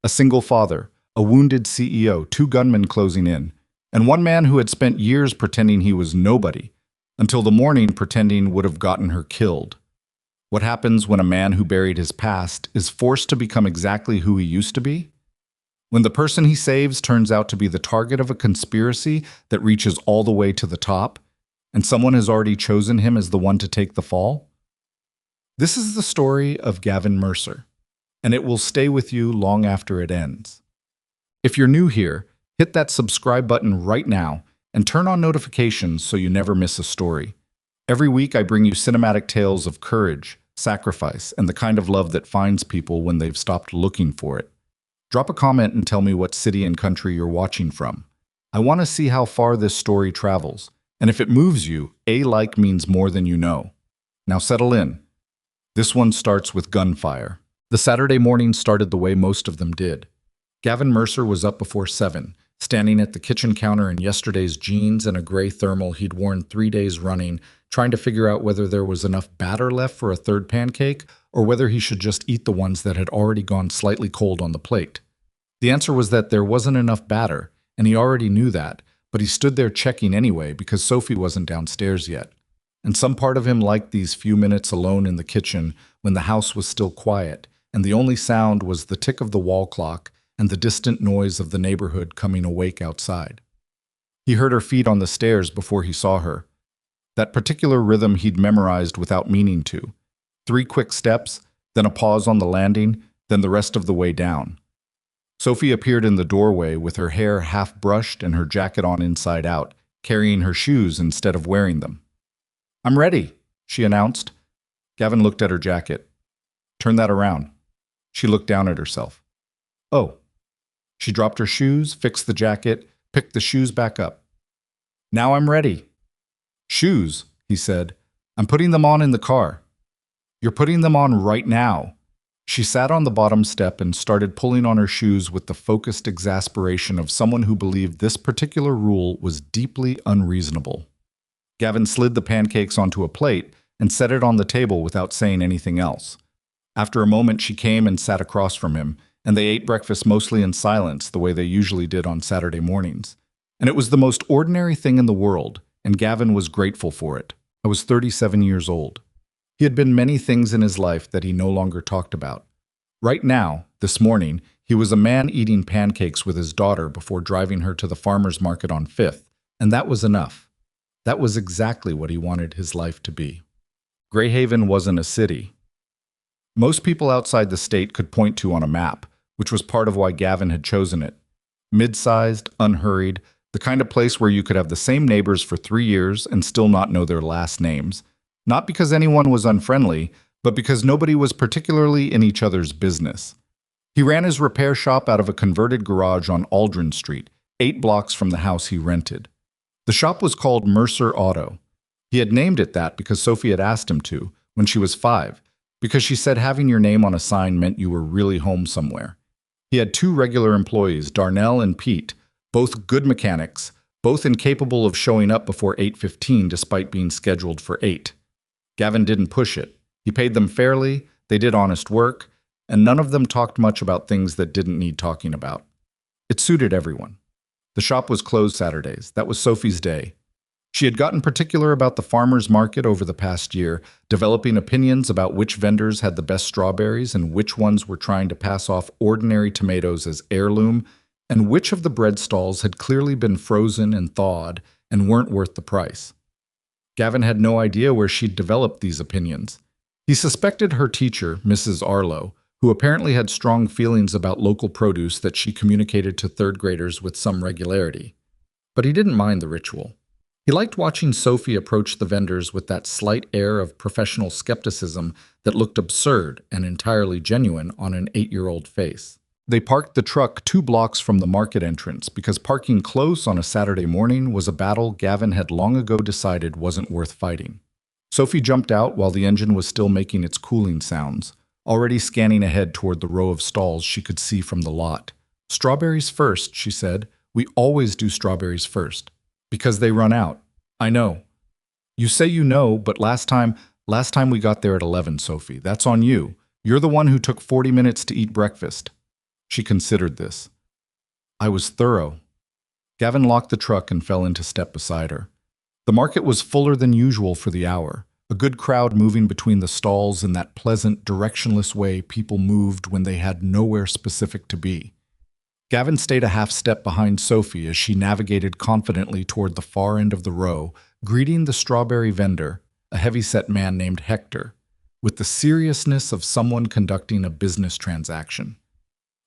A single father, a wounded CEO, two gunmen closing in, and one man who had spent years pretending he was nobody, until the morning pretending would have gotten her killed. What happens when a man who buried his past is forced to become exactly who he used to be? When the person he saves turns out to be the target of a conspiracy that reaches all the way to the top, and someone has already chosen him as the one to take the fall? This is the story of Gavin Mercer, and it will stay with you long after it ends. If you're new here, hit that subscribe button right now and turn on notifications so you never miss a story. Every week I bring you cinematic tales of courage, sacrifice, and the kind of love that finds people when they've stopped looking for it. Drop a comment and tell me what city and country you're watching from. I want to see how far this story travels, and if it moves you, a like means more than you know. Now settle in. This one starts with Gunfire. The Saturday morning started the way most of them did. Gavin Mercer was up before 7, standing at the kitchen counter in yesterday's jeans and a gray thermal he'd worn 3 days running, trying to figure out whether there was enough batter left for a third pancake or whether he should just eat the ones that had already gone slightly cold on the plate. The answer was that there wasn't enough batter, and he already knew that, but he stood there checking anyway because Sophie wasn't downstairs yet. And some part of him liked these few minutes alone in the kitchen when the house was still quiet, and the only sound was the tick of the wall clock and the distant noise of the neighborhood coming awake outside. He heard her feet on the stairs before he saw her. That particular rhythm he'd memorized without meaning to. 3 quick steps, then a pause on the landing, then the rest of the way down. Sophie appeared in the doorway with her hair half brushed and her jacket on inside out, carrying her shoes instead of wearing them. "I'm ready," she announced. Gavin looked at her jacket. "Turn that around." She looked down at herself. "Oh." She dropped her shoes, fixed the jacket, picked the shoes back up. "Now I'm ready." "Shoes," he said. "I'm putting them on in the car." "You're putting them on right now." She sat on the bottom step and started pulling on her shoes with the focused exasperation of someone who believed this particular rule was deeply unreasonable. Gavin slid the pancakes onto a plate and set it on the table without saying anything else. After a moment, she came and sat across from him, and they ate breakfast mostly in silence the way they usually did on Saturday mornings. And it was the most ordinary thing in the world, and Gavin was grateful for it. I was 37 years old. He had been many things in his life that he no longer talked about. Right now, this morning, he was a man eating pancakes with his daughter before driving her to the farmer's market on 5th, and that was enough. That was exactly what he wanted his life to be. Greyhaven wasn't a city. Most people outside the state could point to on a map, which was part of why Gavin had chosen it. Mid-sized, unhurried, the kind of place where you could have the same neighbors for 3 years and still not know their last names. Not because anyone was unfriendly, but because nobody was particularly in each other's business. He ran his repair shop out of a converted garage on Aldrin Street, 8 blocks from the house he rented. The shop was called Mercer Auto. He had named it that because Sophie had asked him to, when she was 5, because she said having your name on a sign meant you were really home somewhere. He had 2 regular employees, Darnell and Pete, both good mechanics, both incapable of showing up before 8:15 despite being scheduled for 8. Gavin didn't push it. He paid them fairly, they did honest work, and none of them talked much about things that didn't need talking about. It suited everyone. The shop was closed Saturdays. That was Sophie's day. She had gotten particular about the farmer's market over the past year, developing opinions about which vendors had the best strawberries and which ones were trying to pass off ordinary tomatoes as heirloom, and which of the bread stalls had clearly been frozen and thawed and weren't worth the price. Gavin had no idea where she'd developed these opinions. He suspected her teacher, Mrs. Arlo, who apparently had strong feelings about local produce that she communicated to 3rd graders with some regularity. But he didn't mind the ritual. He liked watching Sophie approach the vendors with that slight air of professional skepticism that looked absurd and entirely genuine on an 8-year-old face. They parked the truck 2 blocks from the market entrance because parking close on a Saturday morning was a battle Gavin had long ago decided wasn't worth fighting. Sophie jumped out while the engine was still making its cooling sounds, already scanning ahead toward the row of stalls she could see from the lot. "Strawberries first," she said. "We always do strawberries first. Because they run out." "I know." "You say you know, but last time we got there at 11, Sophie. That's on you. You're the one who took 40 minutes to eat breakfast." She considered this. I was thorough. Gavin locked the truck and fell into step beside her. The market was fuller than usual for the hour, a good crowd moving between the stalls in that pleasant, directionless way people moved when they had nowhere specific to be. Gavin stayed a half step behind Sophie as she navigated confidently toward the far end of the row, greeting the strawberry vendor, a heavy-set man named Hector, with the seriousness of someone conducting a business transaction.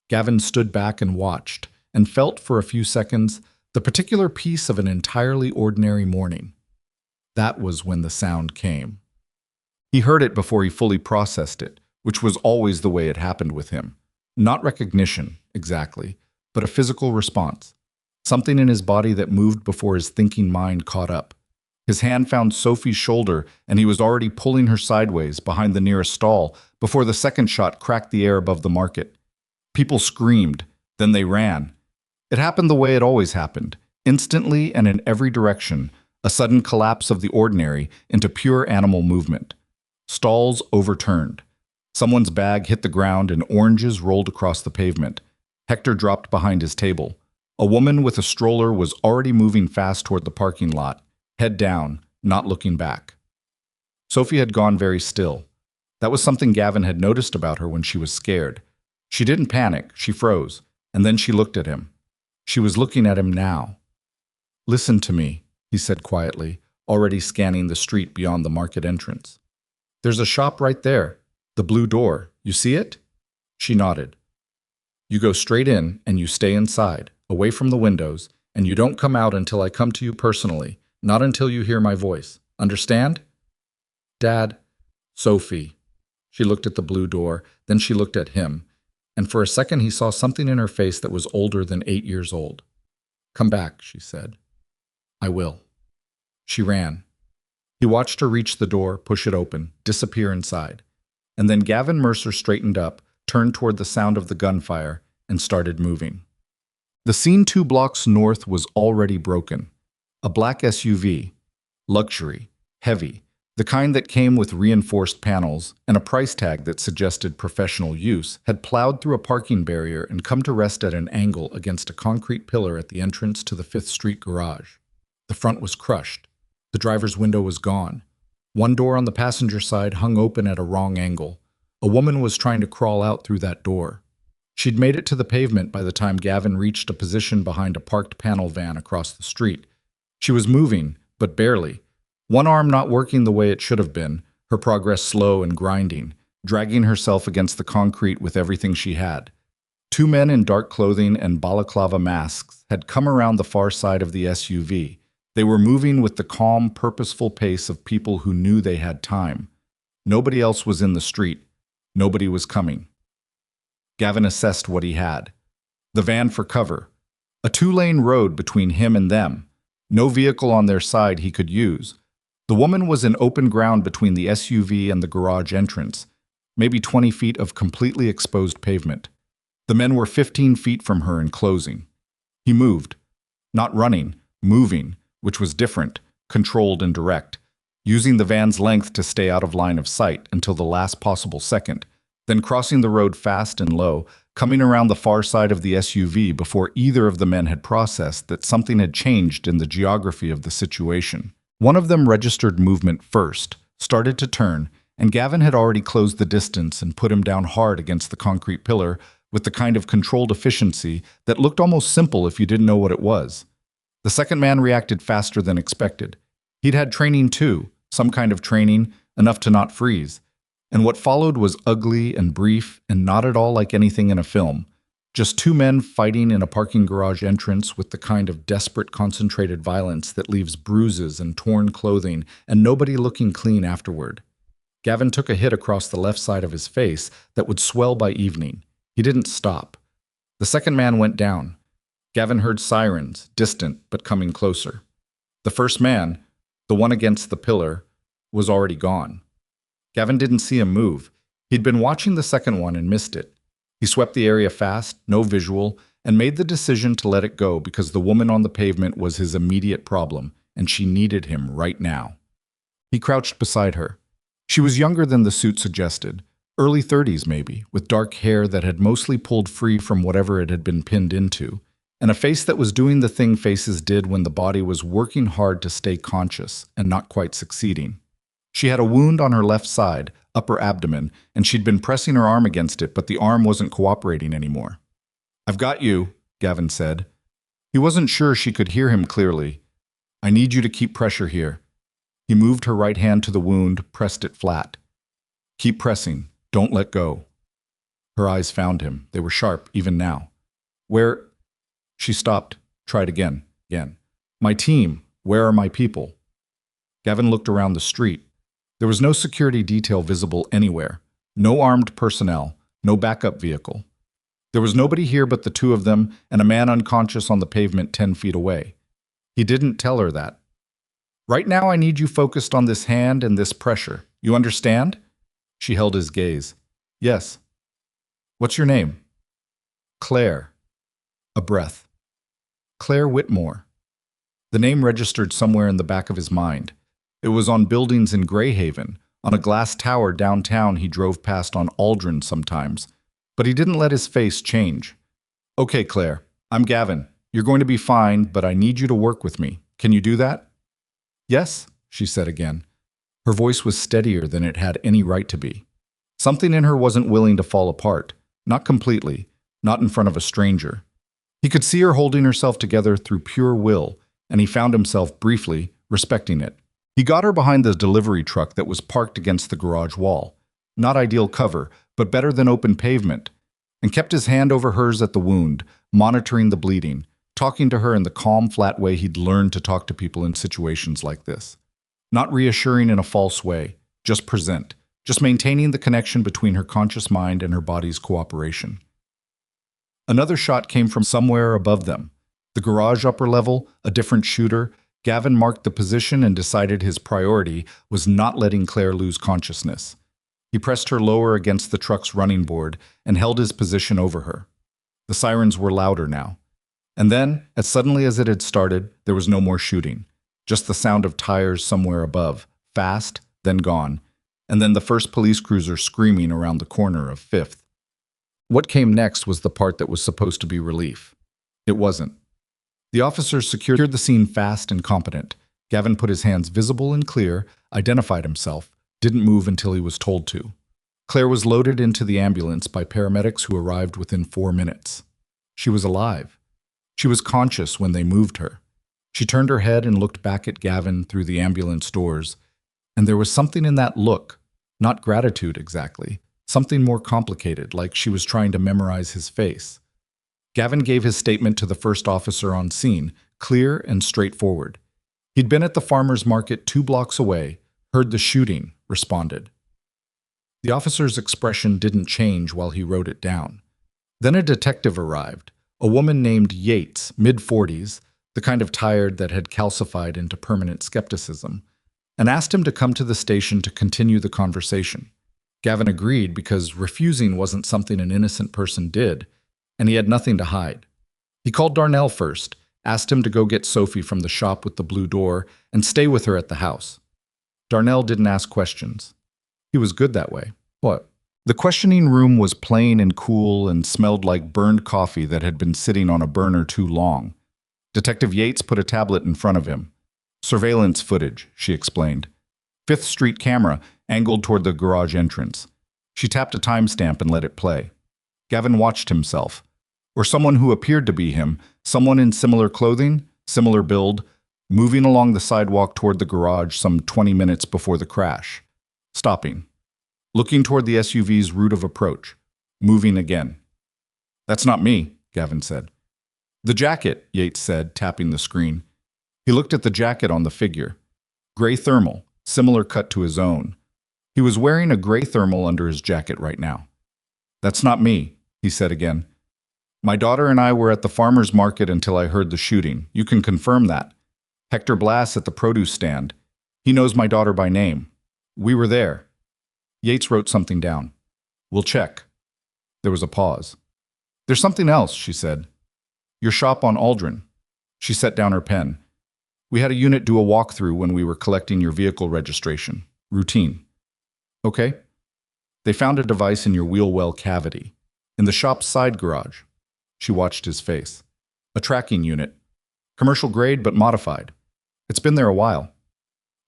Gavin stood back and watched, and felt for a few seconds the particular peace of an entirely ordinary morning. That was when the sound came. He heard it before he fully processed it, which was always the way it happened with him. Not recognition, exactly, but a physical response. Something in his body that moved before his thinking mind caught up. His hand found Sophie's shoulder, and he was already pulling her sideways behind the nearest stall before the second shot cracked the air above the market. People screamed, then they ran. It happened the way it always happened, instantly and in every direction, a sudden collapse of the ordinary into pure animal movement. Stalls overturned. Someone's bag hit the ground and oranges rolled across the pavement. Hector dropped behind his table. A woman with a stroller was already moving fast toward the parking lot, head down, not looking back. Sophie had gone very still. That was something Gavin had noticed about her when she was scared. She didn't panic, she froze, and then she looked at him. She was looking at him now. "Listen to me," he said quietly, already scanning the street beyond the market entrance. "There's a shop right there, the blue door. You see it?" She nodded. "You go straight in and you stay inside, away from the windows, and you don't come out until I come to you personally, not until you hear my voice. Understand?" "Dad." "Sophie." She looked at the blue door, then she looked at him, and for a second he saw something in her face that was older than 8 years old. "Come back," she said. "I will." She ran. He watched her reach the door, push it open, disappear inside. And then Gavin Mercer straightened up, turned toward the sound of the gunfire, and started moving. The scene 2 blocks north was already broken. A black SUV, luxury, heavy, the kind that came with reinforced panels and a price tag that suggested professional use, had plowed through a parking barrier and come to rest at an angle against a concrete pillar at the entrance to the 5th Street garage. The front was crushed. The driver's window was gone. One door on the passenger side hung open at a wrong angle. A woman was trying to crawl out through that door. She'd made it to the pavement by the time Gavin reached a position behind a parked panel van across the street. She was moving, but barely. One arm not working the way it should have been, her progress slow and grinding, dragging herself against the concrete with everything she had. 2 men in dark clothing and balaclava masks had come around the far side of the SUV. They were moving with the calm, purposeful pace of people who knew they had time. Nobody else was in the street. Nobody was coming. Gavin assessed what he had. The van for cover. A 2-lane road between him and them. No vehicle on their side he could use. The woman was in open ground between the SUV and the garage entrance, maybe 20 feet of completely exposed pavement. The men were 15 feet from her and closing. He moved. Not running, moving, which was different, controlled and direct, using the van's length to stay out of line of sight until the last possible second, then crossing the road fast and low, coming around the far side of the SUV before either of the men had processed that something had changed in the geography of the situation. One of them registered movement first, started to turn, and Gavin had already closed the distance and put him down hard against the concrete pillar with the kind of controlled efficiency that looked almost simple if you didn't know what it was. The second man reacted faster than expected. He'd had training too, some kind of training, enough to not freeze. And what followed was ugly and brief and not at all like anything in a film. Just 2 men fighting in a parking garage entrance with the kind of desperate, concentrated violence that leaves bruises and torn clothing and nobody looking clean afterward. Gavin took a hit across the left side of his face that would swell by evening. He didn't stop. The second man went down. Gavin heard sirens, distant but coming closer. The first man, the one against the pillar, was already gone. Gavin didn't see him move. He'd been watching the second one and missed it. He swept the area fast, no visual, and made the decision to let it go because the woman on the pavement was his immediate problem, and she needed him right now. He crouched beside her. She was younger than the suit suggested, Early 30s maybe, with dark hair that had mostly pulled free from whatever it had been pinned into, and a face that was doing the thing faces did when the body was working hard to stay conscious and not quite succeeding. She had a wound on her left side, upper abdomen, and she'd been pressing her arm against it, but the arm wasn't cooperating anymore. "I've got you," Gavin said. He wasn't sure she could hear him clearly. "I need you to keep pressure here." He moved her right hand to the wound, pressed it flat. "Keep pressing. Don't let go." Her eyes found him. They were sharp, even now. "Where—" She stopped, tried again. "My team. Where are my people?" Gavin looked around the street. There was no security detail visible anywhere. No armed personnel. No backup vehicle. There was nobody here but the two of them and a man unconscious on the pavement 10 feet away. He didn't tell her that. "Right now I need you focused on this hand and this pressure. You understand?" She held his gaze. "Yes." "What's your name?" "Claire." A breath. Claire Whitmore. The name registered somewhere in the back of his mind. It was on buildings in Greyhaven, on a glass tower downtown he drove past on Aldrin sometimes. But he didn't let his face change. "Okay, Claire, I'm Gavin. You're going to be fine, but I need you to work with me. Can you do that?" "Yes," she said again. Her voice was steadier than it had any right to be. Something in her wasn't willing to fall apart. Not completely. Not in front of a stranger. He could see her holding herself together through pure will, and he found himself, briefly, respecting it. He got her behind the delivery truck that was parked against the garage wall. Not ideal cover, but better than open pavement, and kept his hand over hers at the wound, monitoring the bleeding, talking to her in the calm, flat way he'd learned to talk to people in situations like this. Not reassuring in a false way, just present, just maintaining the connection between her conscious mind and her body's cooperation. Another shot came from somewhere above them. The garage upper level, a different shooter. Gavin marked the position and decided his priority was not letting Claire lose consciousness. He pressed her lower against the truck's running board and held his position over her. The sirens were louder now. And then, as suddenly as it had started, there was no more shooting. Just the sound of tires somewhere above, fast, then gone, and then the first police cruiser screaming around the corner of 5th. What came next was the part that was supposed to be relief. It wasn't. The officers secured the scene fast and competent. Gavin put his hands visible and clear, identified himself, didn't move until he was told to. Claire was loaded into the ambulance by paramedics who arrived within 4 minutes. She was alive. She was conscious when they moved her. She turned her head and looked back at Gavin through the ambulance doors, and there was something in that look, not gratitude exactly, something more complicated, like she was trying to memorize his face. Gavin gave his statement to the first officer on scene, clear and straightforward. He'd been at the farmer's market 2 blocks away, heard the shooting, responded. The officer's expression didn't change while he wrote it down. Then a detective arrived, a woman named Yates, mid-40s, the kind of tired that had calcified into permanent skepticism, and asked him to come to the station to continue the conversation. Gavin agreed because refusing wasn't something an innocent person did, and he had nothing to hide. He called Darnell first, asked him to go get Sophie from the shop with the blue door and stay with her at the house. Darnell didn't ask questions. He was good that way. What? The questioning room was plain and cool and smelled like burned coffee that had been sitting on a burner too long. Detective Yates put a tablet in front of him. "Surveillance footage," she explained. 5th Street camera, angled toward the garage entrance. She tapped a timestamp and let it play. Gavin watched himself. Or someone who appeared to be him, someone in similar clothing, similar build, moving along the sidewalk toward the garage some 20 minutes before the crash. Stopping. Looking toward the SUV's route of approach. Moving again. "That's not me," Gavin said. "The jacket," Yates said, tapping the screen. He looked at the jacket on the figure. Gray thermal, similar cut to his own. He was wearing a gray thermal under his jacket right now. "That's not me," he said again. "My daughter and I were at the farmer's market until I heard the shooting. You can confirm that. Hector Blass at the produce stand. He knows my daughter by name. We were there." Yates wrote something down. "We'll check." There was a pause. "There's something else," she said. "Your shop on Aldrin." She set down her pen. "We had a unit do a walkthrough when we were collecting your vehicle registration. Routine." "Okay." They found a device in your wheel well cavity, in the shop's side garage. She watched his face. A tracking unit. Commercial grade, but modified. It's been there a while.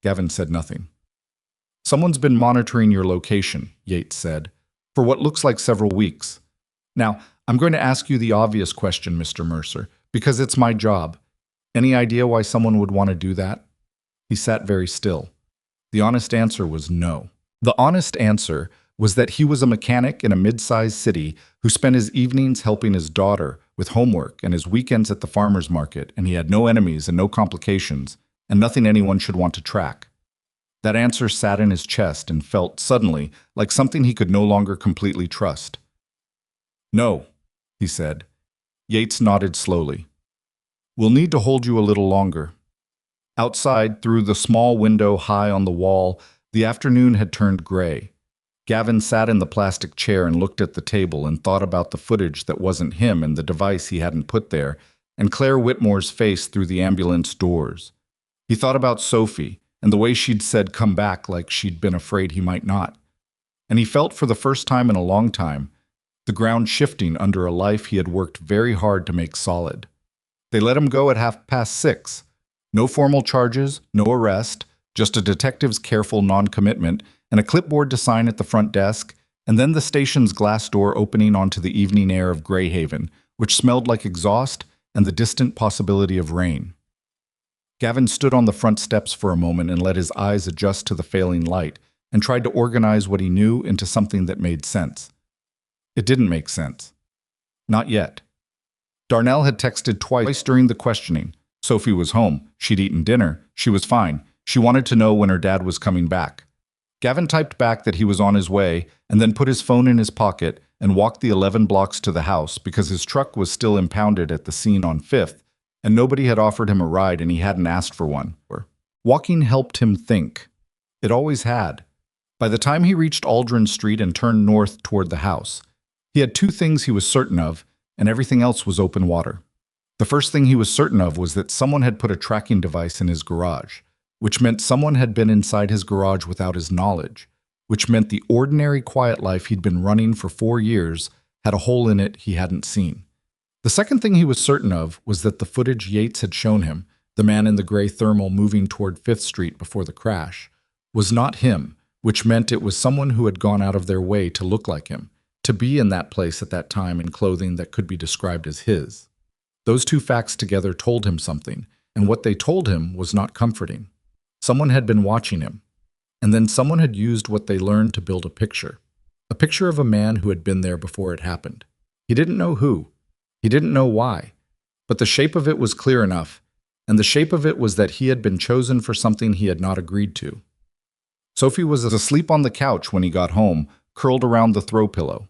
Gavin said nothing. Someone's been monitoring your location, Yates said, for what looks like several weeks. Now, I'm going to ask you the obvious question, Mr. Mercer, because it's my job. Any idea why someone would want to do that? He sat very still. The honest answer was no. The honest answer was that he was a mechanic in a mid-sized city who spent his evenings helping his daughter with homework and his weekends at the farmer's market, and he had no enemies and no complications, and nothing anyone should want to track. That answer sat in his chest and felt, suddenly, like something he could no longer completely trust. No, he said. Yates nodded slowly. We'll need to hold you a little longer. Outside, through the small window high on the wall, the afternoon had turned gray. Gavin sat in the plastic chair and looked at the table and thought about the footage that wasn't him and the device he hadn't put there, and Claire Whitmore's face through the ambulance doors. He thought about Sophie and the way she'd said come back like she'd been afraid he might not. And he felt for the first time in a long time, the ground shifting under a life he had worked very hard to make solid. They let him go at 6:30. No formal charges, no arrest, just a detective's careful non-commitment and a clipboard to sign at the front desk, and then the station's glass door opening onto the evening air of Greyhaven, which smelled like exhaust and the distant possibility of rain. Gavin stood on the front steps for a moment and let his eyes adjust to the failing light and tried to organize what he knew into something that made sense. It didn't make sense. Not yet. Darnell had texted twice during the questioning. Sophie was home. She'd eaten dinner. She was fine. She wanted to know when her dad was coming back. Gavin typed back that he was on his way and then put his phone in his pocket and walked the 11 blocks to the house because his truck was still impounded at the scene on 5th and nobody had offered him a ride and he hadn't asked for one. Walking helped him think. It always had. By the time he reached Aldrin Street and turned north toward the house, he had two things he was certain of, and everything else was open water. The first thing he was certain of was that someone had put a tracking device in his garage, which meant someone had been inside his garage without his knowledge, which meant the ordinary quiet life he'd been running for 4 years had a hole in it he hadn't seen. The second thing he was certain of was that the footage Yates had shown him, the man in the gray thermal moving toward 5th Street before the crash, was not him, which meant it was someone who had gone out of their way to look like him, to be in that place at that time in clothing that could be described as his. Those two facts together told him something, and what they told him was not comforting. Someone had been watching him, and then someone had used what they learned to build a picture of a man who had been there before it happened. He didn't know who. He didn't know why, but the shape of it was clear enough, and the shape of it was that he had been chosen for something he had not agreed to. Sophie was asleep on the couch when he got home, curled around the throw pillow.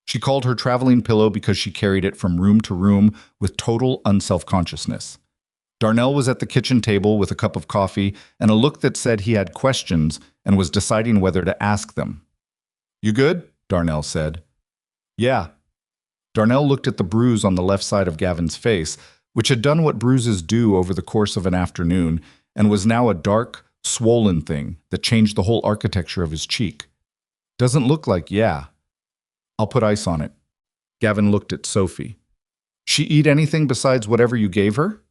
She called her traveling pillow because she carried it from room to room with total unself-consciousness. Darnell was at the kitchen table with a cup of coffee and a look that said he had questions and was deciding whether to ask them. "You good?" Darnell said. "Yeah." Darnell looked at the bruise on the left side of Gavin's face, which had done what bruises do over the course of an afternoon, and was now a dark, swollen thing that changed the whole architecture of his cheek. "Doesn't look like, yeah. I'll put ice on it." Gavin looked at Sophie. "She eat anything besides whatever you gave her?"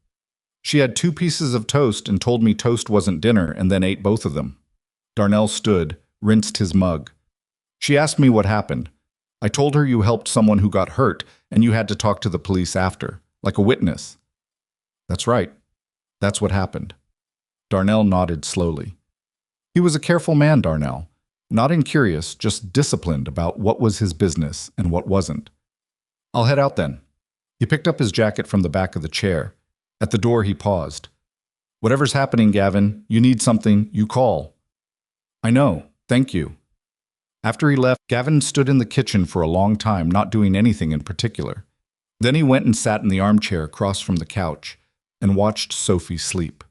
"She had 2 pieces of toast and told me toast wasn't dinner and then ate both of them." Darnell stood, rinsed his mug. "She asked me what happened. I told her you helped someone who got hurt and you had to talk to the police after, like a witness." "That's right. That's what happened." Darnell nodded slowly. He was a careful man, Darnell. Not incurious, just disciplined about what was his business and what wasn't. "I'll head out then." He picked up his jacket from the back of the chair. At the door he paused. "Whatever's happening, Gavin, you need something, you call." "I know, thank you." After he left, Gavin stood in the kitchen for a long time, not doing anything in particular. Then he went and sat in the armchair across from the couch and watched Sophie sleep.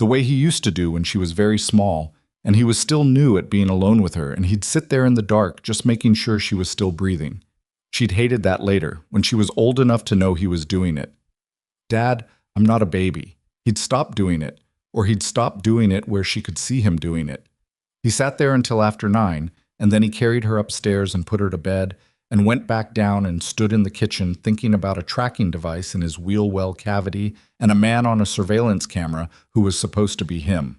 The way he used to do when she was very small, and he was still new at being alone with her, and he'd sit there in the dark just making sure she was still breathing. She'd hated that later, when she was old enough to know he was doing it. "Dad, I'm not a baby." He'd stop doing it, or he'd stop doing it where she could see him doing it. He sat there until after 9, and then he carried her upstairs and put her to bed, and went back down and stood in the kitchen thinking about a tracking device in his wheel well cavity and a man on a surveillance camera who was supposed to be him.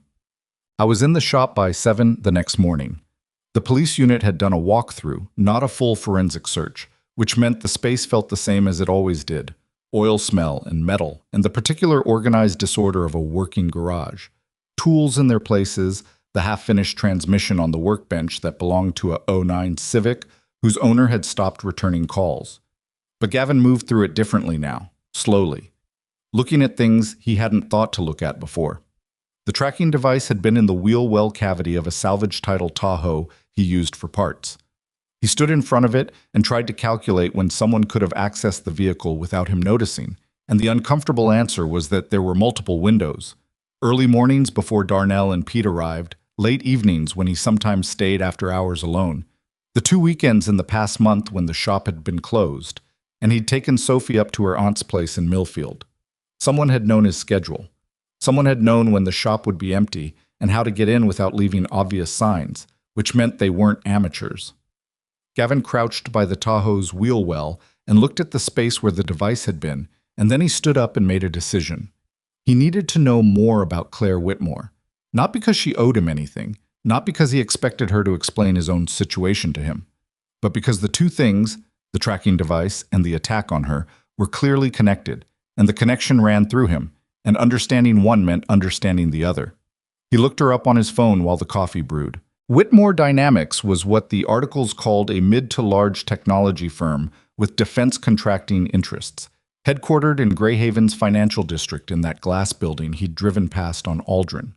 I was in the shop by 7 the next morning. The police unit had done a walkthrough, not a full forensic search, which meant the space felt the same as it always did: oil smell and metal, and the particular organized disorder of a working garage. Tools in their places, the half-finished transmission on the workbench that belonged to a '09 Civic, whose owner had stopped returning calls. But Gavin moved through it differently now, slowly, looking at things he hadn't thought to look at before. The tracking device had been in the wheel well cavity of a salvage title Tahoe he used for parts. He stood in front of it and tried to calculate when someone could have accessed the vehicle without him noticing, and the uncomfortable answer was that there were multiple windows. Early mornings before Darnell and Pete arrived, late evenings when he sometimes stayed after hours alone, the 2 weekends in the past month when the shop had been closed, and he'd taken Sophie up to her aunt's place in Millfield. Someone had known his schedule. Someone had known when the shop would be empty and how to get in without leaving obvious signs, which meant they weren't amateurs. Gavin crouched by the Tahoe's wheel well and looked at the space where the device had been, and then he stood up and made a decision. He needed to know more about Claire Whitmore, not because she owed him anything, not because he expected her to explain his own situation to him, but because the two things, the tracking device and the attack on her, were clearly connected, and the connection ran through him, and understanding one meant understanding the other. He looked her up on his phone while the coffee brewed. Whitmore Dynamics was what the articles called a mid to large technology firm with defense contracting interests, headquartered in Greyhaven's financial district in that glass building he'd driven past on Aldrin.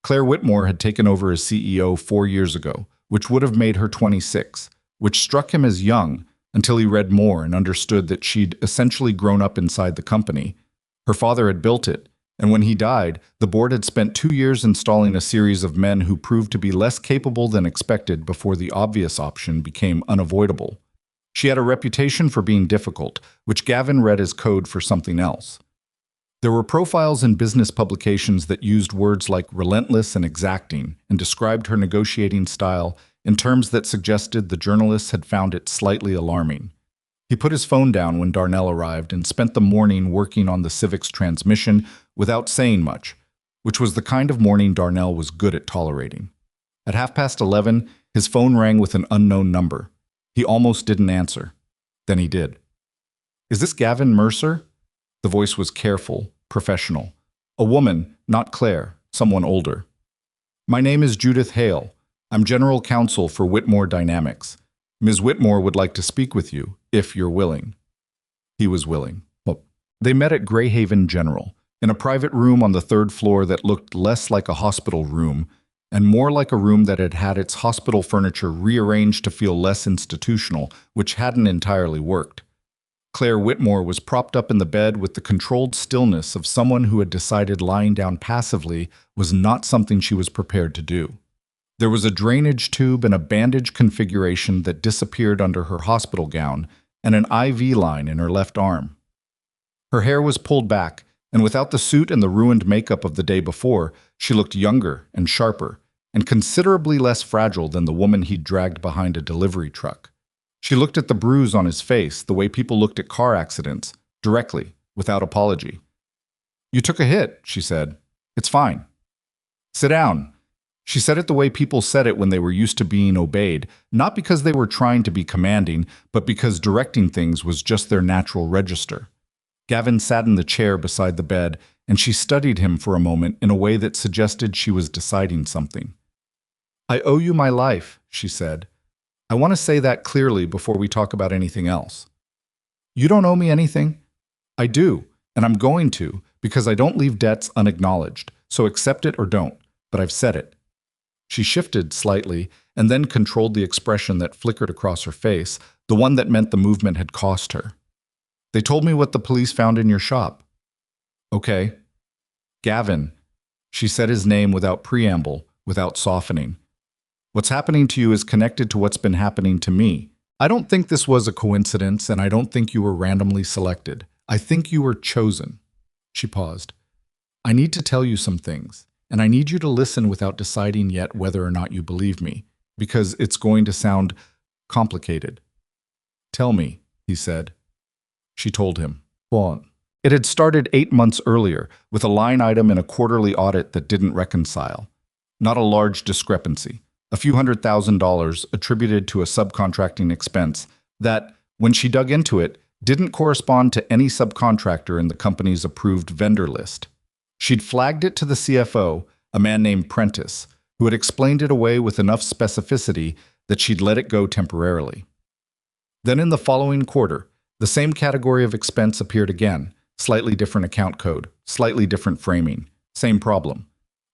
Claire Whitmore had taken over as CEO 4 years ago, which would have made her 26, which struck him as young until he read more and understood that she'd essentially grown up inside the company. Her father had built it, and when he died, the board had spent 2 years installing a series of men who proved to be less capable than expected before the obvious option became unavoidable. She had a reputation for being difficult, which Gavin read as code for something else. There were profiles in business publications that used words like relentless and exacting and described her negotiating style in terms that suggested the journalists had found it slightly alarming. He put his phone down when Darnell arrived and spent the morning working on the Civic's transmission without saying much, which was the kind of morning Darnell was good at tolerating. At 11:30, his phone rang with an unknown number. He almost didn't answer. Then he did. "Is this Gavin Mercer?" The voice was careful, professional. A woman, not Claire, someone older. "My name is Judith Hale. I'm general counsel for Whitmore Dynamics. Ms. Whitmore would like to speak with you, if you're willing." He was willing. Well, they met at Greyhaven General, in a private room on the 3rd floor that looked less like a hospital room and more like a room that had had its hospital furniture rearranged to feel less institutional, which hadn't entirely worked. Claire Whitmore was propped up in the bed with the controlled stillness of someone who had decided lying down passively was not something she was prepared to do. There was a drainage tube and a bandage configuration that disappeared under her hospital gown, and an IV line in her left arm. Her hair was pulled back, and without the suit and the ruined makeup of the day before, she looked younger and sharper, and considerably less fragile than the woman he'd dragged behind a delivery truck. She looked at the bruise on his face the way people looked at car accidents, directly, without apology. "You took a hit," she said. "It's fine." "Sit down." She said it the way people said it when they were used to being obeyed, not because they were trying to be commanding, but because directing things was just their natural register. Gavin sat in the chair beside the bed, and she studied him for a moment in a way that suggested she was deciding something. "I owe you my life," she said. "I want to say that clearly before we talk about anything else." "You don't owe me anything." "I do, and I'm going to, because I don't leave debts unacknowledged, so accept it or don't, but I've said it." She shifted slightly and then controlled the expression that flickered across her face, the one that meant the movement had cost her. "They told me what the police found in your shop." "Okay." "Gavin." She said his name without preamble, without softening. "What's happening to you is connected to what's been happening to me. I don't think this was a coincidence, and I don't think you were randomly selected. I think you were chosen." She paused. "I need to tell you some things, and I need you to listen without deciding yet whether or not you believe me. because it's going to sound complicated. Tell me, he said. She told him. Well, it had started 8 months earlier, with a line item in a quarterly audit that didn't reconcile. Not a large discrepancy, a few $100,000 attributed to a subcontracting expense that, when she dug into it, didn't correspond to any subcontractor in the company's approved vendor list. She'd flagged it to the CFO, a man named Prentice, who had explained it away with enough specificity that she'd let it go temporarily. Then in the following quarter, the same category of expense appeared again, slightly different account code, slightly different framing, same problem.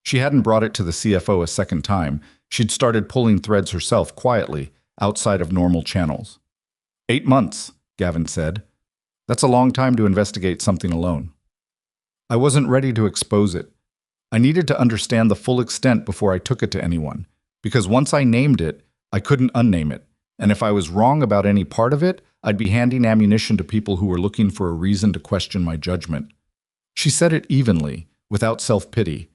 She hadn't brought it to the CFO a second time. She'd started pulling threads herself quietly, outside of normal channels. 8 months, Gavin said. That's a long time to investigate something alone. I wasn't ready to expose it. I needed to understand the full extent before I took it to anyone, because once I named it, I couldn't unname it, and if I was wrong about any part of it, I'd be handing ammunition to people who were looking for a reason to question my judgment. She said it evenly, without self-pity,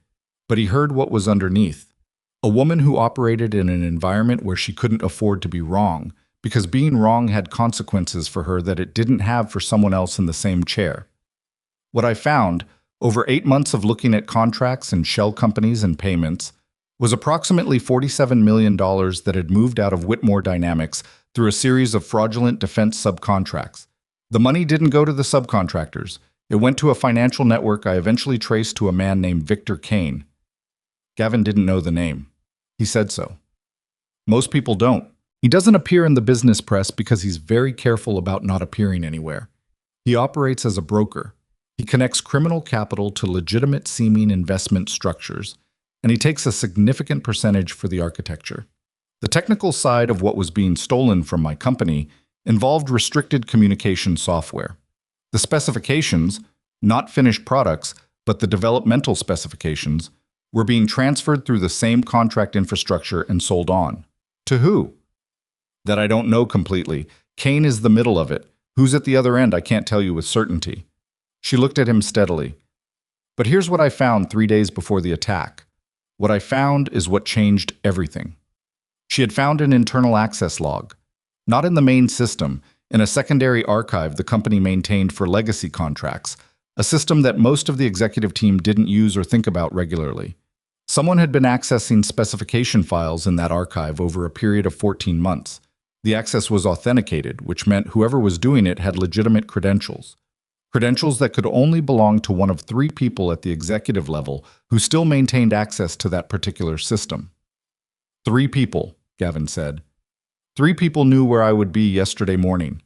but he heard what was underneath. A woman who operated in an environment where she couldn't afford to be wrong, because being wrong had consequences for her that it didn't have for someone else in the same chair. What I found, over 8 months of looking at contracts and shell companies and payments, was approximately $47 million that had moved out of Whitmore Dynamics through a series of fraudulent defense subcontracts. The money didn't go to the subcontractors. It went to a financial network I eventually traced to a man named Victor Kane. Gavin didn't know the name. He said so. Most people don't. He doesn't appear in the business press because he's very careful about not appearing anywhere. He operates as a broker. He connects criminal capital to legitimate-seeming investment structures, and he takes a significant percentage for the architecture. The technical side of what was being stolen from my company involved restricted communication software. The specifications, not finished products, but the developmental specifications, were being transferred through the same contract infrastructure and sold on. To who? That I don't know completely. Kane is the middle of it. Who's at the other end, I can't tell you with certainty. She looked at him steadily. But here's what I found 3 days before the attack. What I found is what changed everything. She had found an internal access log. Not in the main system, in a secondary archive the company maintained for legacy contracts, a system that most of the executive team didn't use or think about regularly. Someone had been accessing specification files in that archive over a period of 14 months. The access was authenticated, which meant whoever was doing it had legitimate credentials. Credentials that could only belong to one of 3 people at the executive level who still maintained access to that particular system. 3 people, Gavin said. 3 people knew where I would be yesterday morning.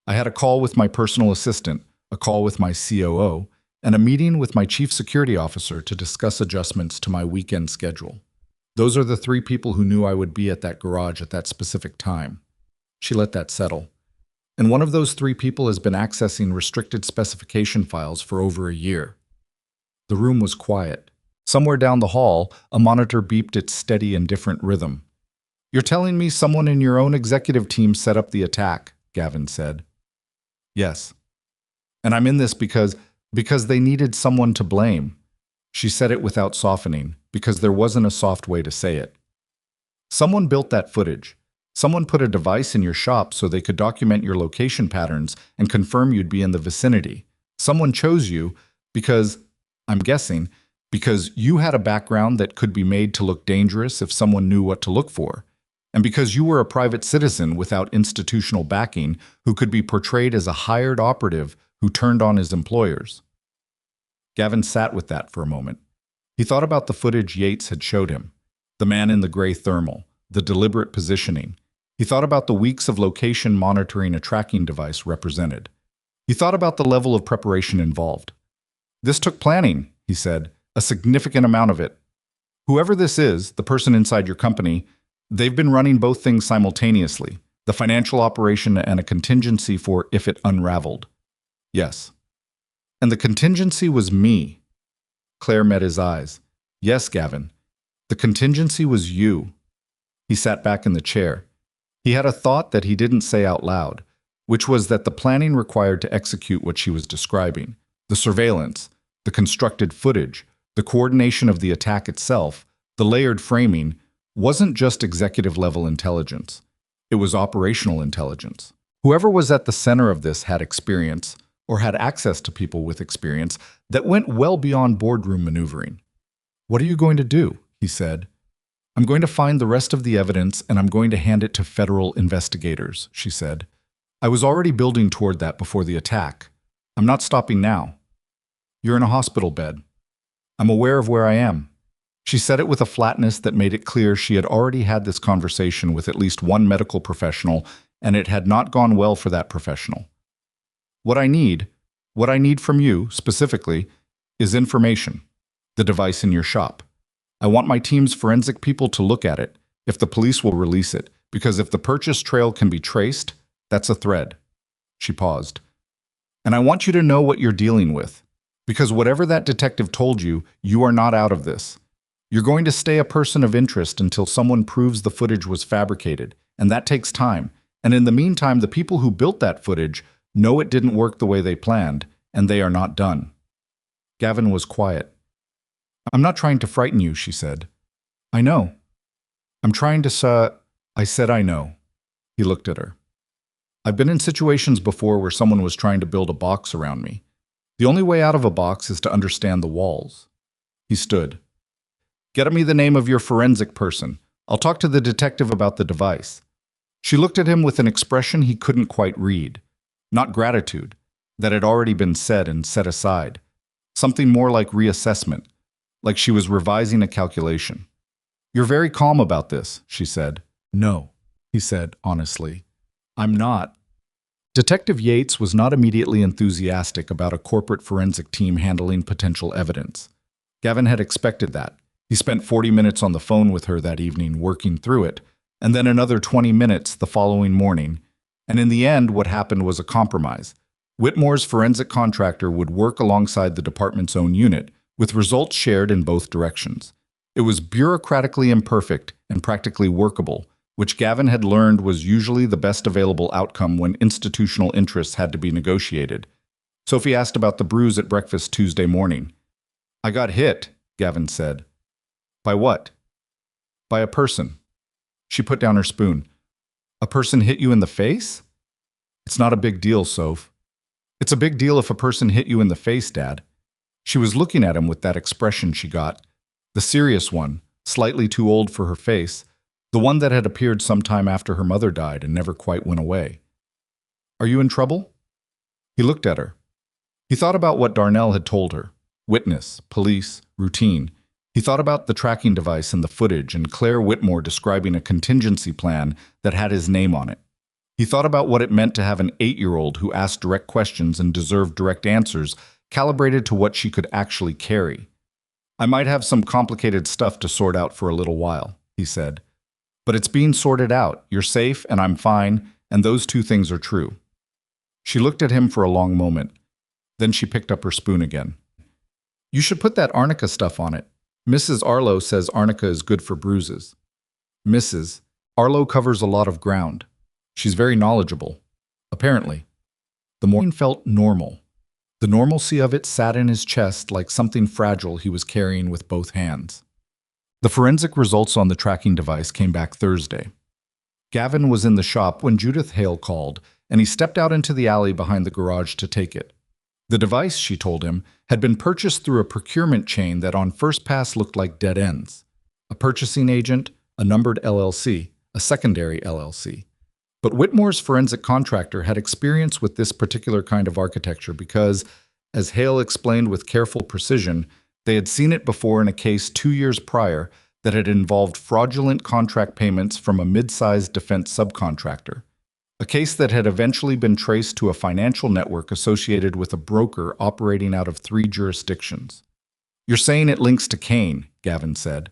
I had a call with my personal assistant, a call with my COO, and a meeting with my chief security officer to discuss adjustments to my weekend schedule. Those are the 3 people who knew I would be at that garage at that specific time. She let that settle. And one of those 3 people has been accessing restricted specification files for over a year. The room was quiet. Somewhere down the hall, a monitor beeped its steady and different rhythm. You're telling me someone in your own executive team set up the attack, Gavin said. Yes. And I'm in this because they needed someone to blame. She said it without softening, because there wasn't a soft way to say it. Someone built that footage. Someone put a device in your shop so they could document your location patterns and confirm you'd be in the vicinity. Someone chose you because, I'm guessing, because you had a background that could be made to look dangerous if someone knew what to look for, and because you were a private citizen without institutional backing who could be portrayed as a hired operative who turned on his employers. Gavin sat with that for a moment. He thought about the footage Yates had showed him, the man in the gray thermal, the deliberate positioning. He thought about the weeks of location monitoring a tracking device represented. He thought about the level of preparation involved. This took planning, he said, a significant amount of it. Whoever this is, the person inside your company, they've been running both things simultaneously, the financial operation and a contingency for if it unraveled. Yes. And the contingency was me. Claire met his eyes. Yes, Gavin. The contingency was you. He sat back in the chair. He had a thought that he didn't say out loud, which was that the planning required to execute what she was describing, the surveillance, the constructed footage, the coordination of the attack itself, the layered framing, wasn't just executive-level intelligence. It was operational intelligence. Whoever was at the center of this had experience, or had access to people with experience, that went well beyond boardroom maneuvering. "What are you going to do?" he said. "I'm going to find the rest of the evidence and I'm going to hand it to federal investigators," she said. "I was already building toward that before the attack. I'm not stopping now." "You're in a hospital bed." "I'm aware of where I am." She said it with a flatness that made it clear she had already had this conversation with at least one medical professional, and it had not gone well for that professional. What I need from you, specifically, is information. The device in your shop. I want my team's forensic people to look at it, if the police will release it, because if the purchase trail can be traced, that's a thread. She paused. "And I want you to know what you're dealing with, because whatever that detective told you, you are not out of this. You're going to stay a person of interest until someone proves the footage was fabricated, and that takes time. And in the meantime, the people who built that footage know it didn't work the way they planned, and they are not done." Gavin was quiet. "I'm not trying to frighten you," she said. "I know. I'm trying to I said I know." He looked at her. "I've been in situations before where someone was trying to build a box around me. The only way out of a box is to understand the walls." He stood. "Get me the name of your forensic person. I'll talk to the detective about the device." She looked at him with an expression he couldn't quite read. Not gratitude. That had already been said and set aside. Something more like reassessment. Like she was revising a calculation. "You're very calm about this," she said. "No," he said honestly. "I'm not." Detective Yates was not immediately enthusiastic about a corporate forensic team handling potential evidence. Gavin had expected that. He spent 40 minutes on the phone with her that evening working through it, and then another 20 minutes the following morning. And in the end, what happened was a compromise. Whitmore's forensic contractor would work alongside the department's own unit, with results shared in both directions. It was bureaucratically imperfect and practically workable, which Gavin had learned was usually the best available outcome when institutional interests had to be negotiated. Sophie asked about the bruise at breakfast Tuesday morning. "I got hit," Gavin said. "By what?" "By a person." She put down her spoon. "A person hit you in the face?" "It's not a big deal, Soph." "It's a big deal if a person hit you in the face, Dad." She was looking at him with that expression she got. The serious one, slightly too old for her face, the one that had appeared sometime after her mother died and never quite went away. "Are you in trouble?" He looked at her. He thought about what Darnell had told her. Witness, police, routine. He thought about the tracking device and the footage and Claire Whitmore describing a contingency plan that had his name on it. He thought about what it meant to have an 8-year-old who asked direct questions and deserved direct answers, calibrated to what she could actually carry. "I might have some complicated stuff to sort out for a little while," he said. "But it's being sorted out. You're safe and I'm fine, and those two things are true." She looked at him for a long moment. Then she picked up her spoon again. "You should put that arnica stuff on it. Mrs. Arlo says arnica is good for bruises." "Mrs. Arlo covers a lot of ground. She's very knowledgeable. Apparently." The morning felt normal. The normalcy of it sat in his chest like something fragile he was carrying with both hands. The forensic results on the tracking device came back Thursday. Gavin was in the shop when Judith Hale called, and he stepped out into the alley behind the garage to take it. The device, she told him, had been purchased through a procurement chain that on first pass looked like dead ends. A purchasing agent, a numbered LLC, a secondary LLC. But Whitmore's forensic contractor had experience with this particular kind of architecture because, as Hale explained with careful precision, they had seen it before in a case 2 years prior that had involved fraudulent contract payments from a mid-sized defense subcontractor. A case that had eventually been traced to a financial network associated with a broker operating out of 3 jurisdictions. "You're saying it links to Kane," Gavin said.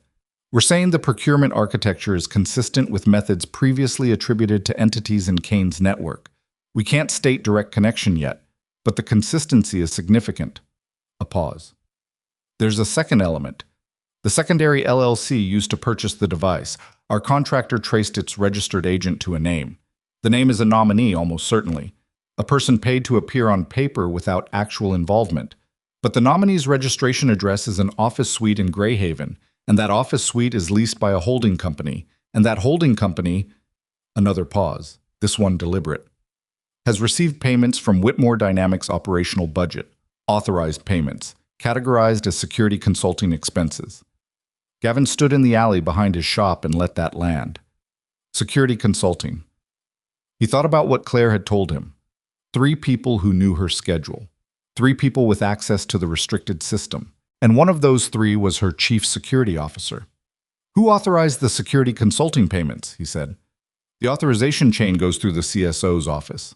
"We're saying the procurement architecture is consistent with methods previously attributed to entities in Kane's network. We can't state direct connection yet, but the consistency is significant." A pause. "There's a second element. The secondary LLC used to purchase the device. Our contractor traced its registered agent to a name. The name is a nominee, almost certainly. A person paid to appear on paper without actual involvement. But the nominee's registration address is an office suite in Greyhaven, And that office suite is leased by a holding company. And that holding company, another pause, this one deliberate, has received payments from Whitmore Dynamics' operational budget, authorized payments, categorized as security consulting expenses. Gavin stood in the alley behind his shop and let that land. Security consulting. He thought about what Claire had told him. 3 people who knew her schedule. 3 people with access to the restricted system. And one of those 3 was her chief security officer. Who authorized the security consulting payments? He said. The authorization chain goes through the CSO's office.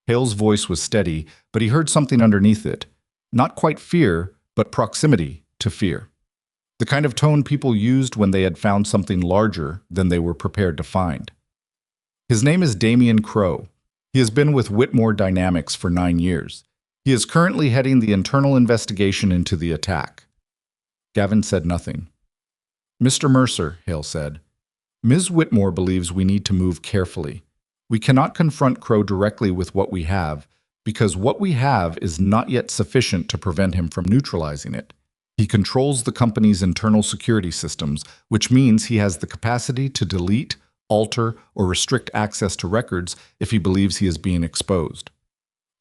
Hale's voice was steady, but he heard something underneath it. Not quite fear, but proximity to fear. The kind of tone people used when they had found something larger than they were prepared to find. His name is Damian Crowe. He has been with Whitmore Dynamics for 9 years. He is currently heading the internal investigation into the attack. Gavin said nothing. Mr. Mercer, Hale said, Ms. Whitmore believes we need to move carefully. We cannot confront Crowe directly with what we have, because what we have is not yet sufficient to prevent him from neutralizing it. He controls the company's internal security systems, which means he has the capacity to delete, alter, or restrict access to records if he believes he is being exposed.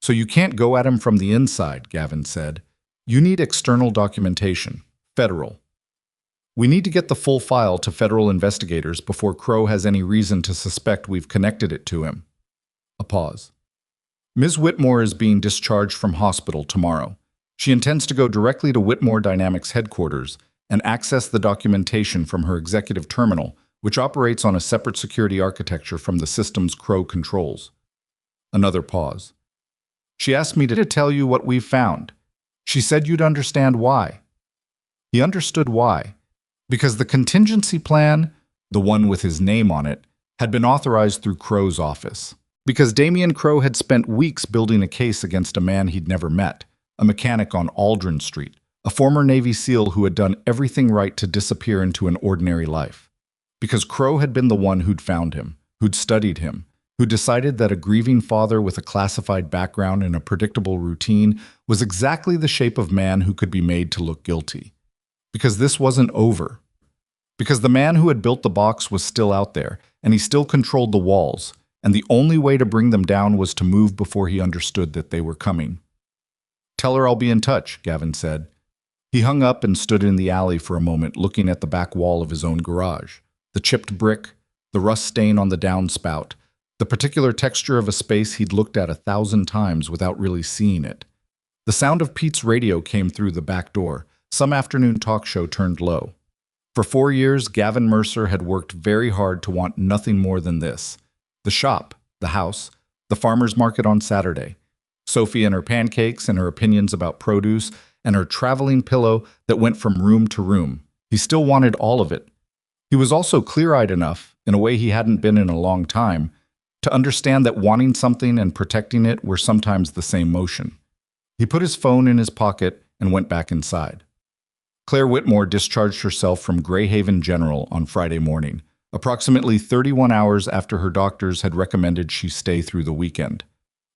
So you can't go at him from the inside, Gavin said. You need external documentation, federal. We need to get the full file to federal investigators before Crowe has any reason to suspect we've connected it to him. A pause. Ms. Whitmore is being discharged from hospital tomorrow. She intends to go directly to Whitmore Dynamics headquarters and access the documentation from her executive terminal, which operates on a separate security architecture from the systems Crowe controls. Another pause. She asked me to tell you what we've found. She said you'd understand why. He understood why. Because the contingency plan, the one with his name on it, had been authorized through Crowe's office. Because Damian Crowe had spent weeks building a case against a man he'd never met, a mechanic on Aldrin Street, a former Navy SEAL who had done everything right to disappear into an ordinary life. Because Crowe had been the one who'd found him, who'd studied him, who decided that a grieving father with a classified background and a predictable routine was exactly the shape of man who could be made to look guilty. Because this wasn't over. Because the man who had built the box was still out there, and he still controlled the walls, and the only way to bring them down was to move before he understood that they were coming. Tell her I'll be in touch, Gavin said. He hung up and stood in the alley for a moment, looking at the back wall of his own garage. The chipped brick, the rust stain on the downspout, the particular texture of a space he'd looked at 1,000 times without really seeing it. The sound of Pete's radio came through the back door. Some afternoon talk show turned low. For 4 years, Gavin Mercer had worked very hard to want nothing more than this. The shop, the house, the farmer's market on Saturday, Sophie and her pancakes and her opinions about produce, and her traveling pillow that went from room to room. He still wanted all of it. He was also clear-eyed enough, in a way he hadn't been in a long time, to understand that wanting something and protecting it were sometimes the same motion. He put his phone in his pocket and went back inside. Claire Whitmore discharged herself from Greyhaven General on Friday morning, approximately 31 hours after her doctors had recommended she stay through the weekend.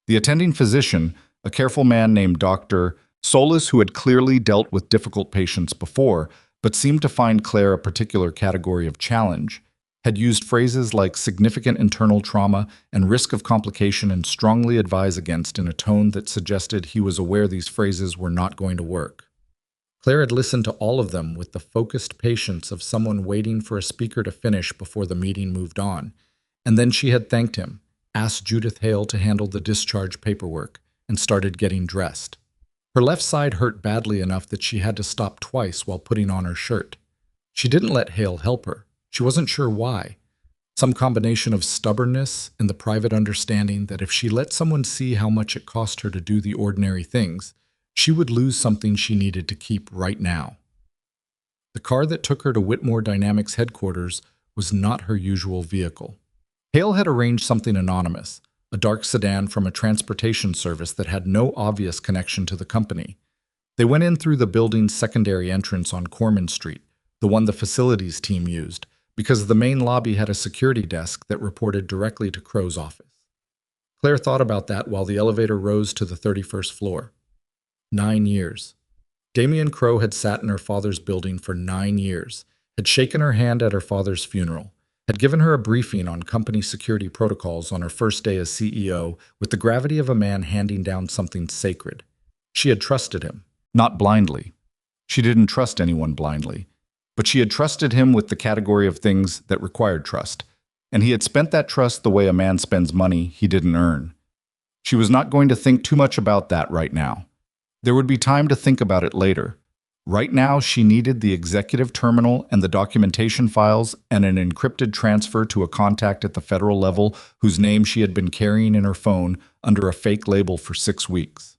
The attending physician, a careful man named Dr. Solis, who had clearly dealt with difficult patients before, but seemed to find Claire a particular category of challenge, had used phrases like significant internal trauma and risk of complication and strongly advise against in a tone that suggested he was aware these phrases were not going to work. Claire had listened to all of them with the focused patience of someone waiting for a speaker to finish before the meeting moved on, and then she had thanked him, asked Judith Hale to handle the discharge paperwork, and started getting dressed. Her left side hurt badly enough that she had to stop twice while putting on her shirt. She didn't let Hale help her. She wasn't sure why. Some combination of stubbornness and the private understanding that if she let someone see how much it cost her to do the ordinary things, she would lose something she needed to keep right now. The car that took her to Whitmore Dynamics headquarters was not her usual vehicle. Hale had arranged something anonymous, a dark sedan from a transportation service that had no obvious connection to the company. They went in through the building's secondary entrance on Corman Street, the one the facilities team used, because the main lobby had a security desk that reported directly to Crowe's office. Claire thought about that while the elevator rose to the 31st floor. 9 years. Damien Crowe had sat in her father's building for 9 years, had shaken her hand at her father's funeral, had given her a briefing on company security protocols on her first day as CEO with the gravity of a man handing down something sacred. She had trusted him, not blindly. She didn't trust anyone blindly, but she had trusted him with the category of things that required trust, and he had spent that trust the way a man spends money he didn't earn. She was not going to think too much about that right now. There would be time to think about it later. Right now, she needed the executive terminal and the documentation files and an encrypted transfer to a contact at the federal level whose name she had been carrying in her phone under a fake label for 6 weeks.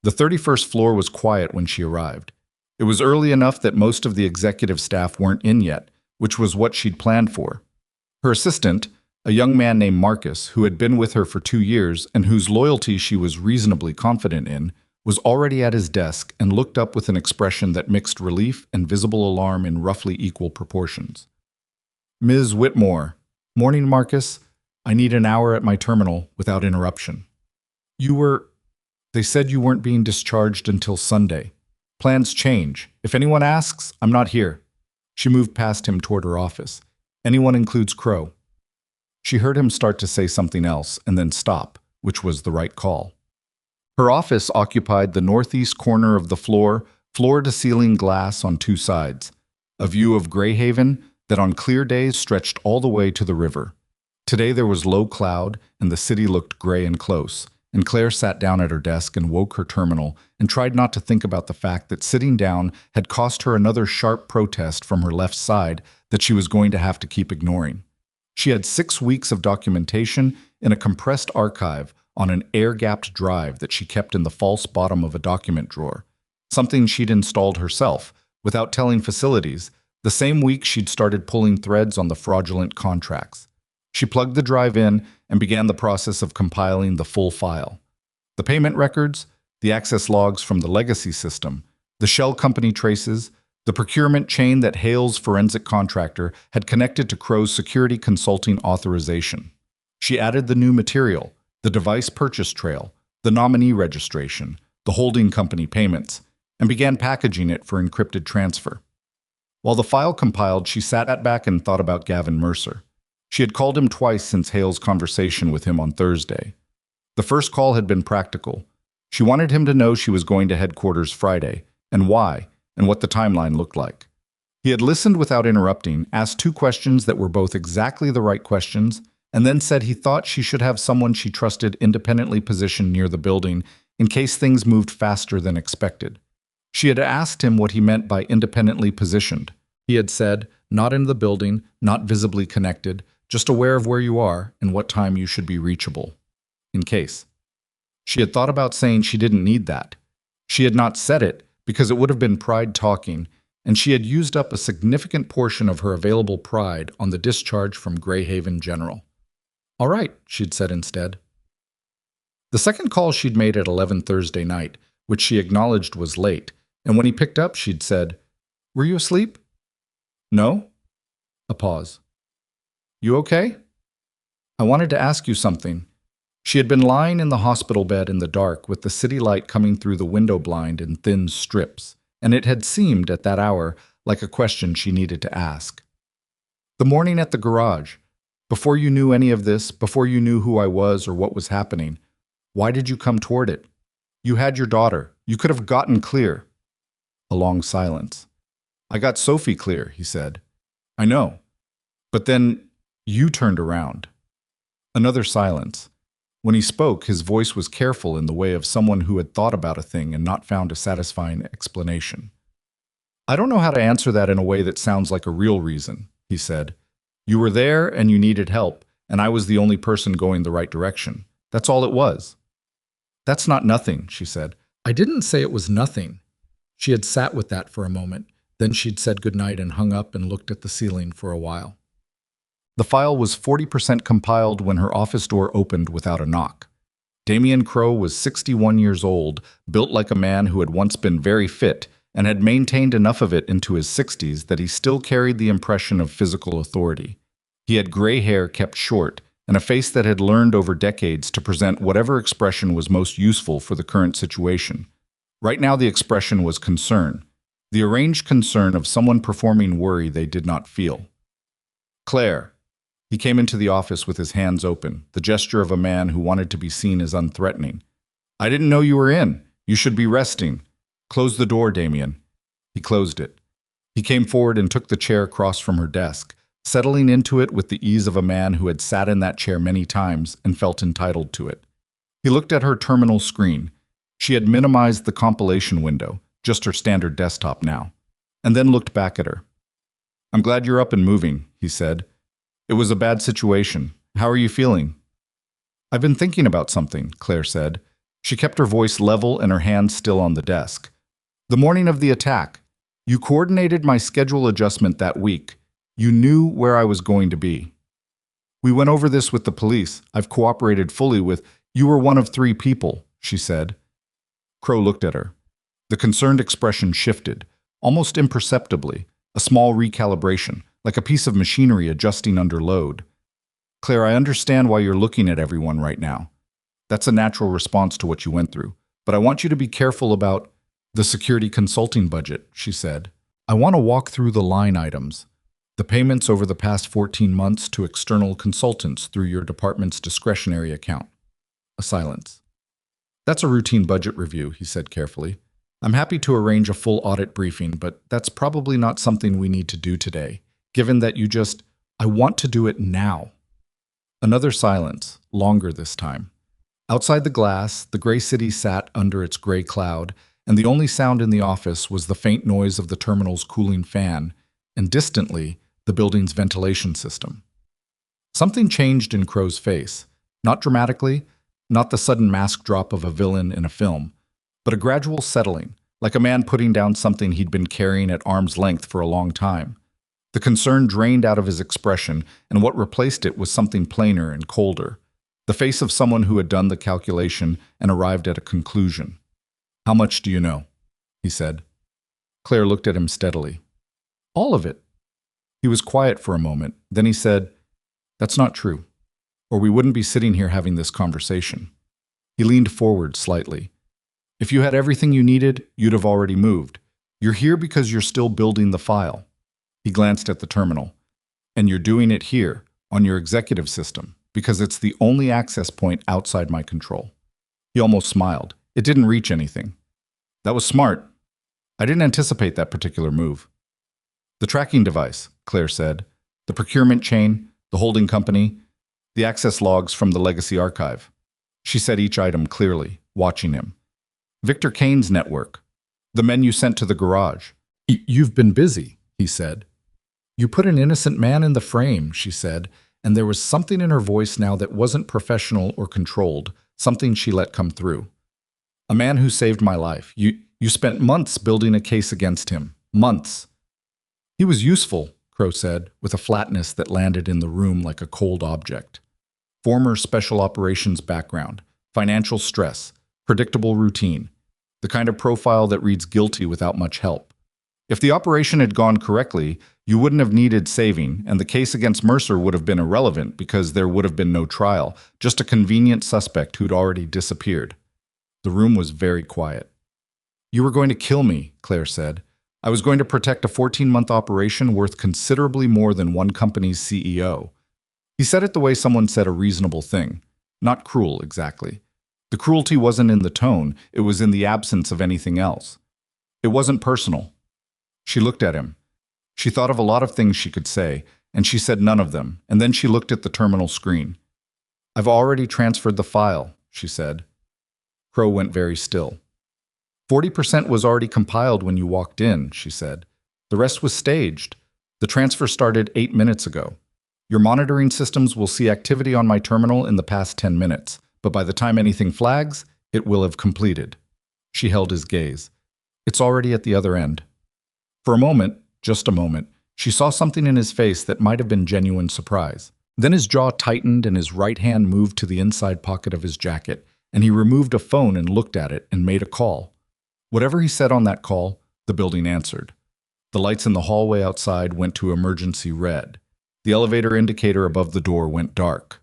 The 31st floor was quiet when she arrived. It was early enough that most of the executive staff weren't in yet, which was what she'd planned for. Her assistant, a young man named Marcus, who had been with her for 2 years and whose loyalty she was reasonably confident in, was already at his desk and looked up with an expression that mixed relief and visible alarm in roughly equal proportions. "Ms. Whitmore. Morning, Marcus. I need an hour at my terminal without interruption." They said you weren't being discharged until Sunday. Plans change. If anyone asks, I'm not here." She moved past him toward her office. "Anyone includes Crowe." She heard him start to say something else and then stop, which was the right call. Her office occupied the northeast corner of the floor-to-ceiling glass on 2 sides, a view of Greyhaven that on clear days stretched all the way to the river. Today there was low cloud, and the city looked gray and close, and Claire sat down at her desk and woke her terminal and tried not to think about the fact that sitting down had cost her another sharp protest from her left side that she was going to have to keep ignoring. She had 6 weeks of documentation in a compressed archive on an air-gapped drive that she kept in the false bottom of a document drawer, something she'd installed herself, without telling facilities, the same week she'd started pulling threads on the fraudulent contracts. She plugged the drive in and began the process of compiling the full file. The payment records, the access logs from the legacy system, the shell company traces, the procurement chain that Hale's forensic contractor had connected to Crowe's security consulting authorization. She added the new material, the device purchase trail, the nominee registration, the holding company payments, and began packaging it for encrypted transfer. While the file compiled, she sat back and thought about Gavin Mercer. She had called him twice since Hale's conversation with him on Thursday. The first call had been practical. She wanted him to know she was going to headquarters Friday, and why, and what the timeline looked like. He had listened without interrupting, asked 2 questions that were both exactly the right questions, and then said he thought she should have someone she trusted independently positioned near the building in case things moved faster than expected. She had asked him what he meant by independently positioned. He had said, not in the building, not visibly connected, just aware of where you are and what time you should be reachable. In case. She had thought about saying she didn't need that. She had not said it because it would have been pride talking, and she had used up a significant portion of her available pride on the discharge from Greyhaven General. "All right," she'd said instead. The second call she'd made at 11 Thursday night, which she acknowledged was late, and when he picked up, she'd said, "Were you asleep?" "No?" A pause. "You okay?" "I wanted to ask you something." She had been lying in the hospital bed in the dark with the city light coming through the window blind in thin strips, and it had seemed at that hour like a question she needed to ask. "The morning at the garage, before you knew any of this, before you knew who I was or what was happening, why did you come toward it? You had your daughter. You could have gotten Clear." A long silence. "I got Sophie Clear," he said. "I know. But then you turned around." Another silence. When he spoke, his voice was careful in the way of someone who had thought about a thing and not found a satisfying explanation. "I don't know how to answer that in a way that sounds like a real reason," he said. "You were there and you needed help, and I was the only person going the right direction. That's all it was." "That's not nothing," she said. "I didn't say it was nothing." She had sat with that for a moment. Then she'd said goodnight and hung up and looked at the ceiling for a while. The file was 40% compiled when her office door opened without a knock. Damien Crowe was 61 years old, built like a man who had once been very fit and had maintained enough of it into his 60s that he still carried the impression of physical authority. He had gray hair kept short and a face that had learned over decades to present whatever expression was most useful for the current situation. Right now the expression was concern, the arranged concern of someone performing worry they did not feel. Claire. He came into the office with his hands open, the gesture of a man who wanted to be seen as unthreatening. I didn't know you were in. You should be resting. Close the door, Damien. He closed it. He came forward and took the chair across from her desk, settling into it with the ease of a man who had sat in that chair many times and felt entitled to it. He looked at her terminal screen. She had minimized the compilation window, just her standard desktop now, and then looked back at her. I'm glad you're up and moving, he said. It was a bad situation. How are you feeling? I've been thinking about something, Claire said. She kept her voice level and her hands still on the desk. The morning of the attack, you coordinated my schedule adjustment that week. You knew where I was going to be. We went over this with the police. I've cooperated fully with. You were one of 3 people, she said. Crow looked at her. The concerned expression shifted, almost imperceptibly, a small recalibration, like a piece of machinery adjusting under load. Claire, I understand why you're looking at everyone right now. That's a natural response to what you went through. But I want you to be careful about the security consulting budget, she said. I want to walk through the line items, the payments over the past 14 months to external consultants through your department's discretionary account. A silence. That's a routine budget review, he said carefully. I'm happy to arrange a full audit briefing, but that's probably not something we need to do today, given that I want to do it now. Another silence, longer this time. Outside the glass, the gray city sat under its gray cloud, and the only sound in the office was the faint noise of the terminal's cooling fan, and distantly, the building's ventilation system. Something changed in Crow's face, not dramatically, not the sudden mask drop of a villain in a film, but a gradual settling, like a man putting down something he'd been carrying at arm's length for a long time. The concern drained out of his expression, and what replaced it was something plainer and colder. The face of someone who had done the calculation and arrived at a conclusion. How much do you know? He said. Claire looked at him steadily. All of it. He was quiet for a moment. Then he said, That's not true, or we wouldn't be sitting here having this conversation. He leaned forward slightly. If you had everything you needed, you'd have already moved. You're here because you're still building the file. He glanced at the terminal. And you're doing it here, on your executive system, because it's the only access point outside my control. He almost smiled. It didn't reach anything. That was smart. I didn't anticipate that particular move. The tracking device, Claire said. The procurement chain, the holding company, the access logs from the legacy archive. She said each item clearly, watching him. Victor Kane's network. The men you sent to the garage. You've been busy, he said. You put an innocent man in the frame, she said, and there was something in her voice now that wasn't professional or controlled, something she let come through. A man who saved my life. You spent months building a case against him. Months. He was useful, Crow said, with a flatness that landed in the room like a cold object. Former special operations background, financial stress, predictable routine, the kind of profile that reads guilty without much help. If the operation had gone correctly, you wouldn't have needed saving, and the case against Mercer would have been irrelevant because there would have been no trial, just a convenient suspect who'd already disappeared. The room was very quiet. You were going to kill me, Claire said. I was going to protect a 14-month operation worth considerably more than one company's CEO. He said it the way someone said a reasonable thing. Not cruel, exactly. The cruelty wasn't in the tone, it was in the absence of anything else. It wasn't personal. She looked at him. She thought of a lot of things she could say, and she said none of them, and then she looked at the terminal screen. I've already transferred the file, she said. Crow went very still. 40% was already compiled when you walked in, she said. The rest was staged. The transfer started 8 minutes ago. Your monitoring systems will see activity on my terminal in the past 10 minutes, but by the time anything flags, it will have completed. She held his gaze. It's already at the other end. For a moment, just a moment, she saw something in his face that might have been genuine surprise. Then his jaw tightened and his right hand moved to the inside pocket of his jacket, and he removed a phone and looked at it and made a call. Whatever he said on that call, the building answered. The lights in the hallway outside went to emergency red. The elevator indicator above the door went dark.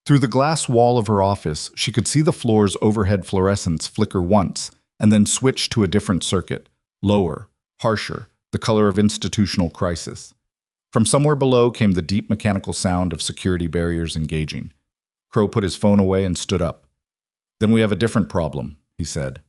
Through the glass wall of her office, she could see the floor's overhead fluorescents flicker once, and then switched to a different circuit, lower, harsher, the color of institutional crisis. From somewhere below came the deep mechanical sound of security barriers engaging. Crow put his phone away and stood up. "Then we have a different problem," he said.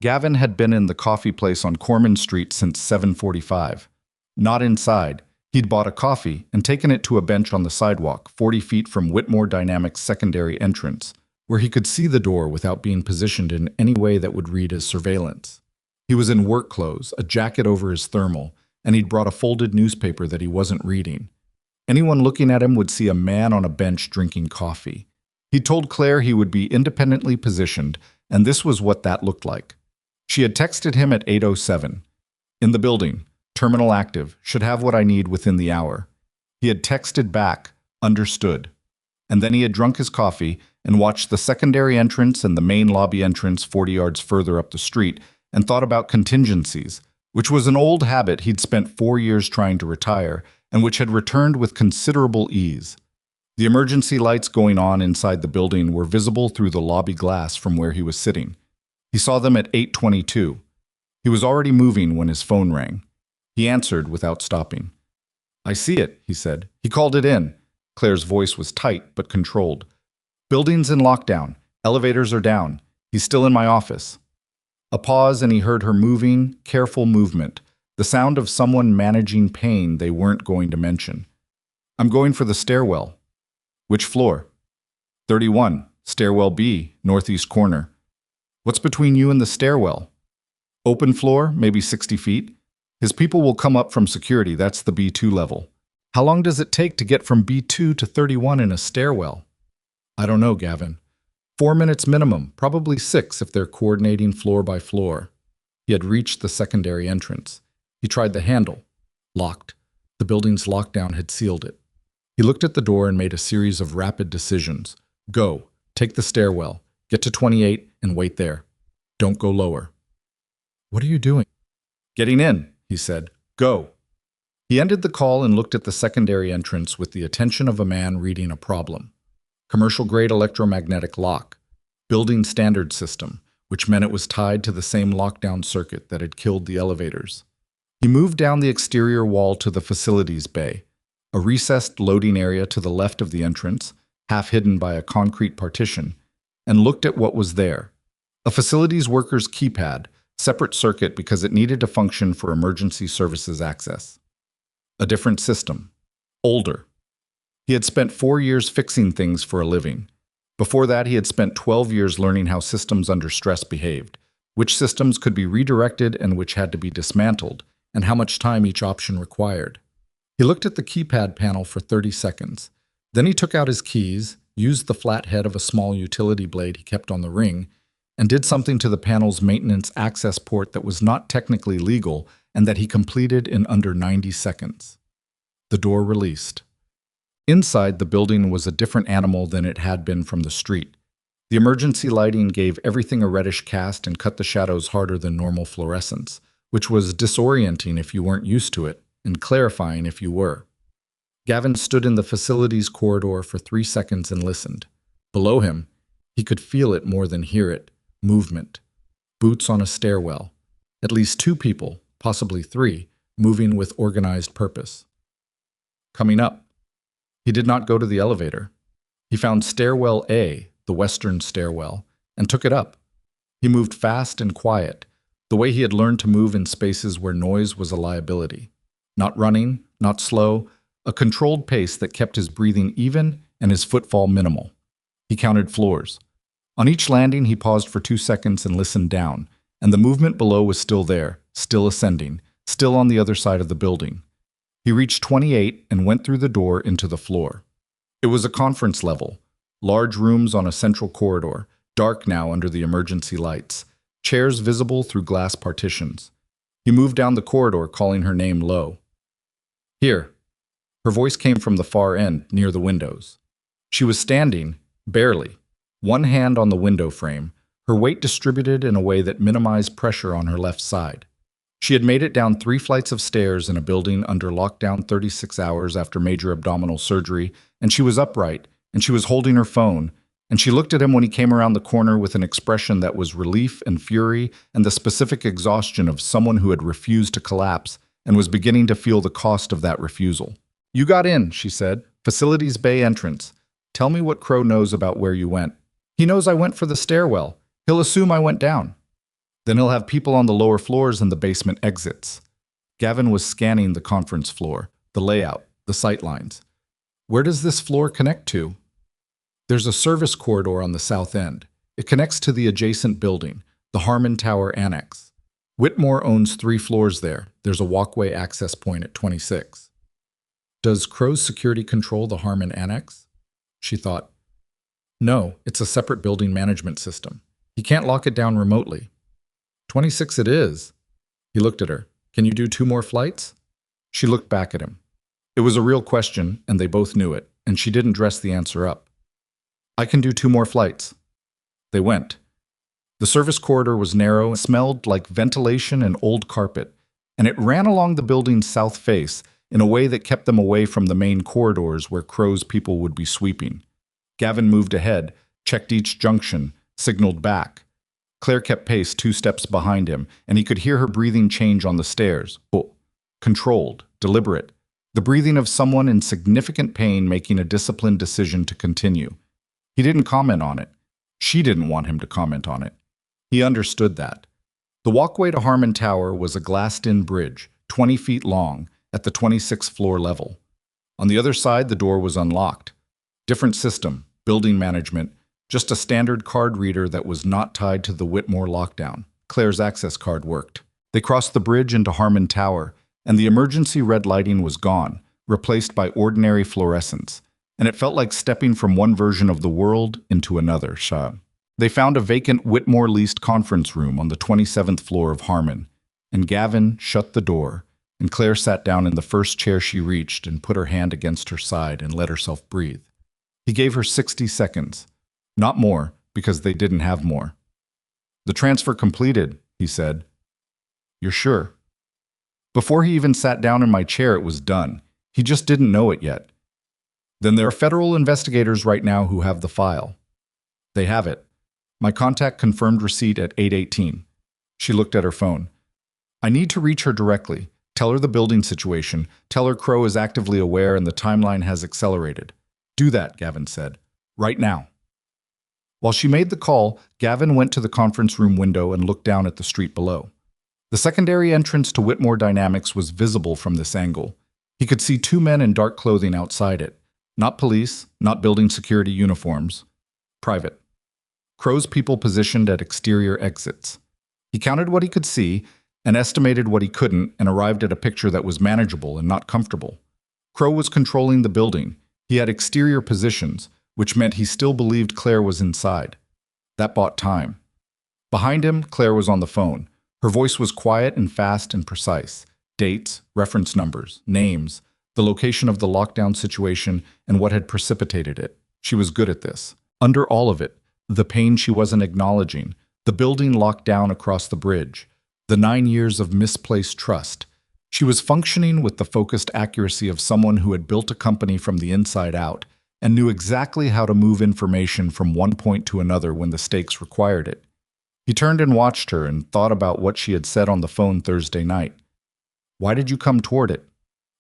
Gavin had been in the coffee place on Corman Street since 7:45. Not inside. He'd bought a coffee and taken it to a bench on the sidewalk, 40 feet from Whitmore Dynamics' secondary entrance, where he could see the door without being positioned in any way that would read as surveillance. He was in work clothes, a jacket over his thermal, and he'd brought a folded newspaper that he wasn't reading. Anyone looking at him would see a man on a bench drinking coffee. He told Claire he would be independently positioned, and this was what that looked like. She had texted him at 8:07. "In the building. Terminal active. Should have what I need within the hour." He had texted back, "Understood." And then he had drunk his coffee and watched the secondary entrance and the main lobby entrance 40 yards further up the street and thought about contingencies, which was an old habit he'd spent 4 years trying to retire and which had returned with considerable ease. The emergency lights going on inside the building were visible through the lobby glass from where he was sitting. He saw them at 8:22. He was already moving when his phone rang. He answered without stopping. "I see it," he said. "He called it in." Claire's voice was tight but controlled. "Building's in lockdown. Elevators are down. He's still in my office." A pause, and he heard her moving, careful movement, the sound of someone managing pain they weren't going to mention. "I'm going for the stairwell." "Which floor?" 31, stairwell B, northeast corner." "What's between you and the stairwell?" "Open floor, maybe 60 feet. His people will come up from security, that's the B2 level." "How long does it take to get from B2 to 31 in a stairwell?" "I don't know, Gavin. 4 minutes minimum, probably 6 if they're coordinating floor by floor." He had reached the secondary entrance. He tried the handle. Locked. The building's lockdown had sealed it. He looked at the door and made a series of rapid decisions. Go. Take the stairwell. Get to 28 and wait there. Don't go lower. "What are you doing?" "Getting in," he said. "Go." He ended the call and looked at the secondary entrance with the attention of a man reading a problem. Commercial-grade electromagnetic lock. Building standard system, which meant it was tied to the same lockdown circuit that had killed the elevators. He moved down the exterior wall to the facilities bay, a recessed loading area to the left of the entrance, half hidden by a concrete partition, and looked at what was there. A facilities worker's keypad, separate circuit because it needed to function for emergency services access. A different system. Older. He had spent 4 years fixing things for a living. Before that, he had spent 12 years learning how systems under stress behaved, which systems could be redirected and which had to be dismantled, and how much time each option required. He looked at the keypad panel for 30 seconds. Then he took out his keys, used the flat head of a small utility blade he kept on the ring, and did something to the panel's maintenance access port that was not technically legal and that he completed in under 90 seconds. The door released. Inside, the building was a different animal than it had been from the street. The emergency lighting gave everything a reddish cast and cut the shadows harder than normal fluorescence, which was disorienting if you weren't used to it, and clarifying if you were. Gavin stood in the facilities corridor for 3 seconds and listened. Below him, he could feel it more than hear it. Movement. Boots on a stairwell. At least 2 people, possibly 3, moving with organized purpose. Coming up. He did not go to the elevator. He found stairwell A, the western stairwell, and took it up. He moved fast and quiet, the way he had learned to move in spaces where noise was a liability. Not running, not slow, a controlled pace that kept his breathing even and his footfall minimal. He counted floors. On each landing, he paused for 2 seconds and listened down, and the movement below was still there, still ascending, still on the other side of the building. He reached 28 and went through the door into the floor. It was a conference level, large rooms on a central corridor, dark now under the emergency lights, chairs visible through glass partitions. He moved down the corridor, calling her name low. "Here." Her voice came from the far end, near the windows. She was standing, barely, one hand on the window frame, her weight distributed in a way that minimized pressure on her left side. She had made it down 3 flights of stairs in a building under lockdown 36 hours after major abdominal surgery, and she was upright, and she was holding her phone, and she looked at him when he came around the corner with an expression that was relief and fury and the specific exhaustion of someone who had refused to collapse and was beginning to feel the cost of that refusal. "You got in," she said. "Facilities bay entrance. Tell me what Crow knows about where you went." "He knows I went for the stairwell. He'll assume I went down. Then he'll have people on the lower floors and the basement exits." Gavin was scanning the conference floor, the layout, the sightlines. "Where does this floor connect to?" "There's a service corridor on the south end. It connects to the adjacent building, the Harmon Tower Annex. Whitmore owns 3 floors there. There's a walkway access point at 26. "Does Crow's security control the Harmon Annex?" She thought. "No, it's a separate building management system. He can't lock it down remotely." 26 it is." He looked at her. "Can you do 2 more flights?" She looked back at him. It was a real question, and they both knew it, and she didn't dress the answer up. "I can do 2 more flights." They went. The service corridor was narrow and smelled like ventilation and old carpet, and it ran along the building's south face in a way that kept them away from the main corridors where Crow's people would be sweeping. Gavin moved ahead, checked each junction, signaled back. Claire kept pace 2 steps behind him, and he could hear her breathing change on the stairs. Controlled, deliberate. The breathing of someone in significant pain making a disciplined decision to continue. He didn't comment on it. She didn't want him to comment on it. He understood that. The walkway to Harmon Tower was a glassed-in bridge, 20 feet long, at the 26th floor level. On the other side, the door was unlocked. Different system, building management, just a standard card reader that was not tied to the Whitmore lockdown. Claire's access card worked. They crossed the bridge into Harmon Tower, and the emergency red lighting was gone, replaced by ordinary fluorescence, and it felt like stepping from one version of the world into another. They found a vacant Whitmore-leased conference room on the 27th floor of Harmon, and Gavin shut the door, and Claire sat down in the first chair she reached and put her hand against her side and let herself breathe. He gave her 60 seconds. Not more, because they didn't have more. "The transfer completed," he said. "You're sure?" Before he even sat down in my chair, it was done. He just didn't know it yet. "Then there are federal investigators right now who have the file." "They have it. My contact confirmed receipt at 8:18. She looked at her phone. "I need to reach her directly. Tell her the building situation. Tell her Crow is actively aware and the timeline has accelerated." "Do that," Gavin said. "Right now." While she made the call, Gavin went to the conference room window and looked down at the street below. The secondary entrance to Whitmore Dynamics was visible from this angle. He could see 2 men in dark clothing outside it. Not police, not building security uniforms. Private. Crow's people positioned at exterior exits. He counted what he could see and estimated what he couldn't and arrived at a picture that was manageable and not comfortable. Crow was controlling the building. He had exterior positions, which meant he still believed Claire was inside. That bought time. Behind him, Claire was on the phone. Her voice was quiet and fast and precise. Dates, reference numbers, names, the location of the lockdown situation, and what had precipitated it. She was good at this. Under all of it, the pain she wasn't acknowledging, the building locked down across the bridge, the 9 years of misplaced trust. She was functioning with the focused accuracy of someone who had built a company from the inside out and knew exactly how to move information from one point to another when the stakes required it. He turned and watched her and thought about what she had said on the phone Thursday night. "Why did you come toward it?"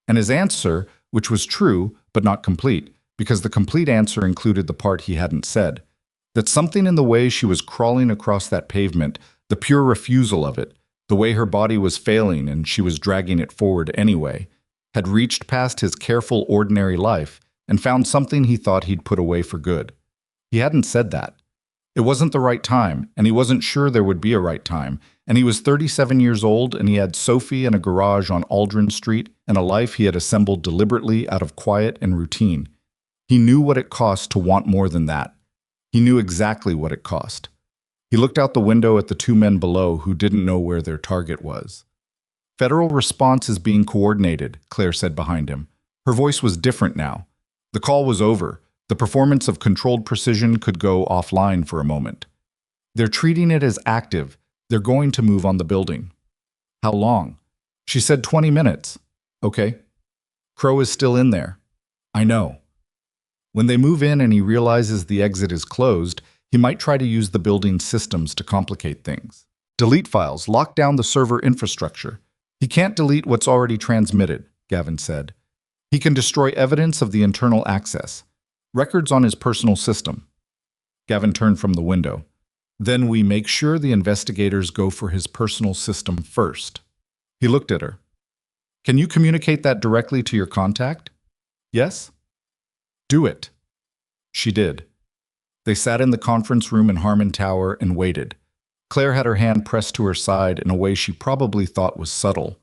And his answer, which was true but not complete, because the complete answer included the part he hadn't said, that something in the way she was crawling across that pavement, the pure refusal of it, the way her body was failing and she was dragging it forward anyway, had reached past his careful, ordinary life and found something he thought he'd put away for good. He hadn't said that. It wasn't the right time, and he wasn't sure there would be a right time, and he was 37 years old, and he had Sophie and a garage on Aldrin Street and a life he had assembled deliberately out of quiet and routine. He knew what it cost to want more than that. He knew exactly what it cost. He looked out the window at the 2 men below who didn't know where their target was. "Federal response is being coordinated," Claire said behind him. Her voice was different now. The call was over. The performance of controlled precision could go offline for a moment. "They're treating it as active. They're going to move on the building." "How long?" She said 20 minutes. "Okay." "Crow is still in there." "I know." When they move in and he realizes the exit is closed, he might try to use the building's systems to complicate things. Delete files, lock down the server infrastructure. He can't delete what's already transmitted, Gavin said. He can destroy evidence of the internal access, records on his personal system. Gavin turned from the window. Then we make sure the investigators go for his personal system first. He looked at her. Can you communicate that directly to your contact? Yes? Do it. She did. They sat in the conference room in Harmon Tower and waited. Claire had her hand pressed to her side in a way she probably thought was subtle.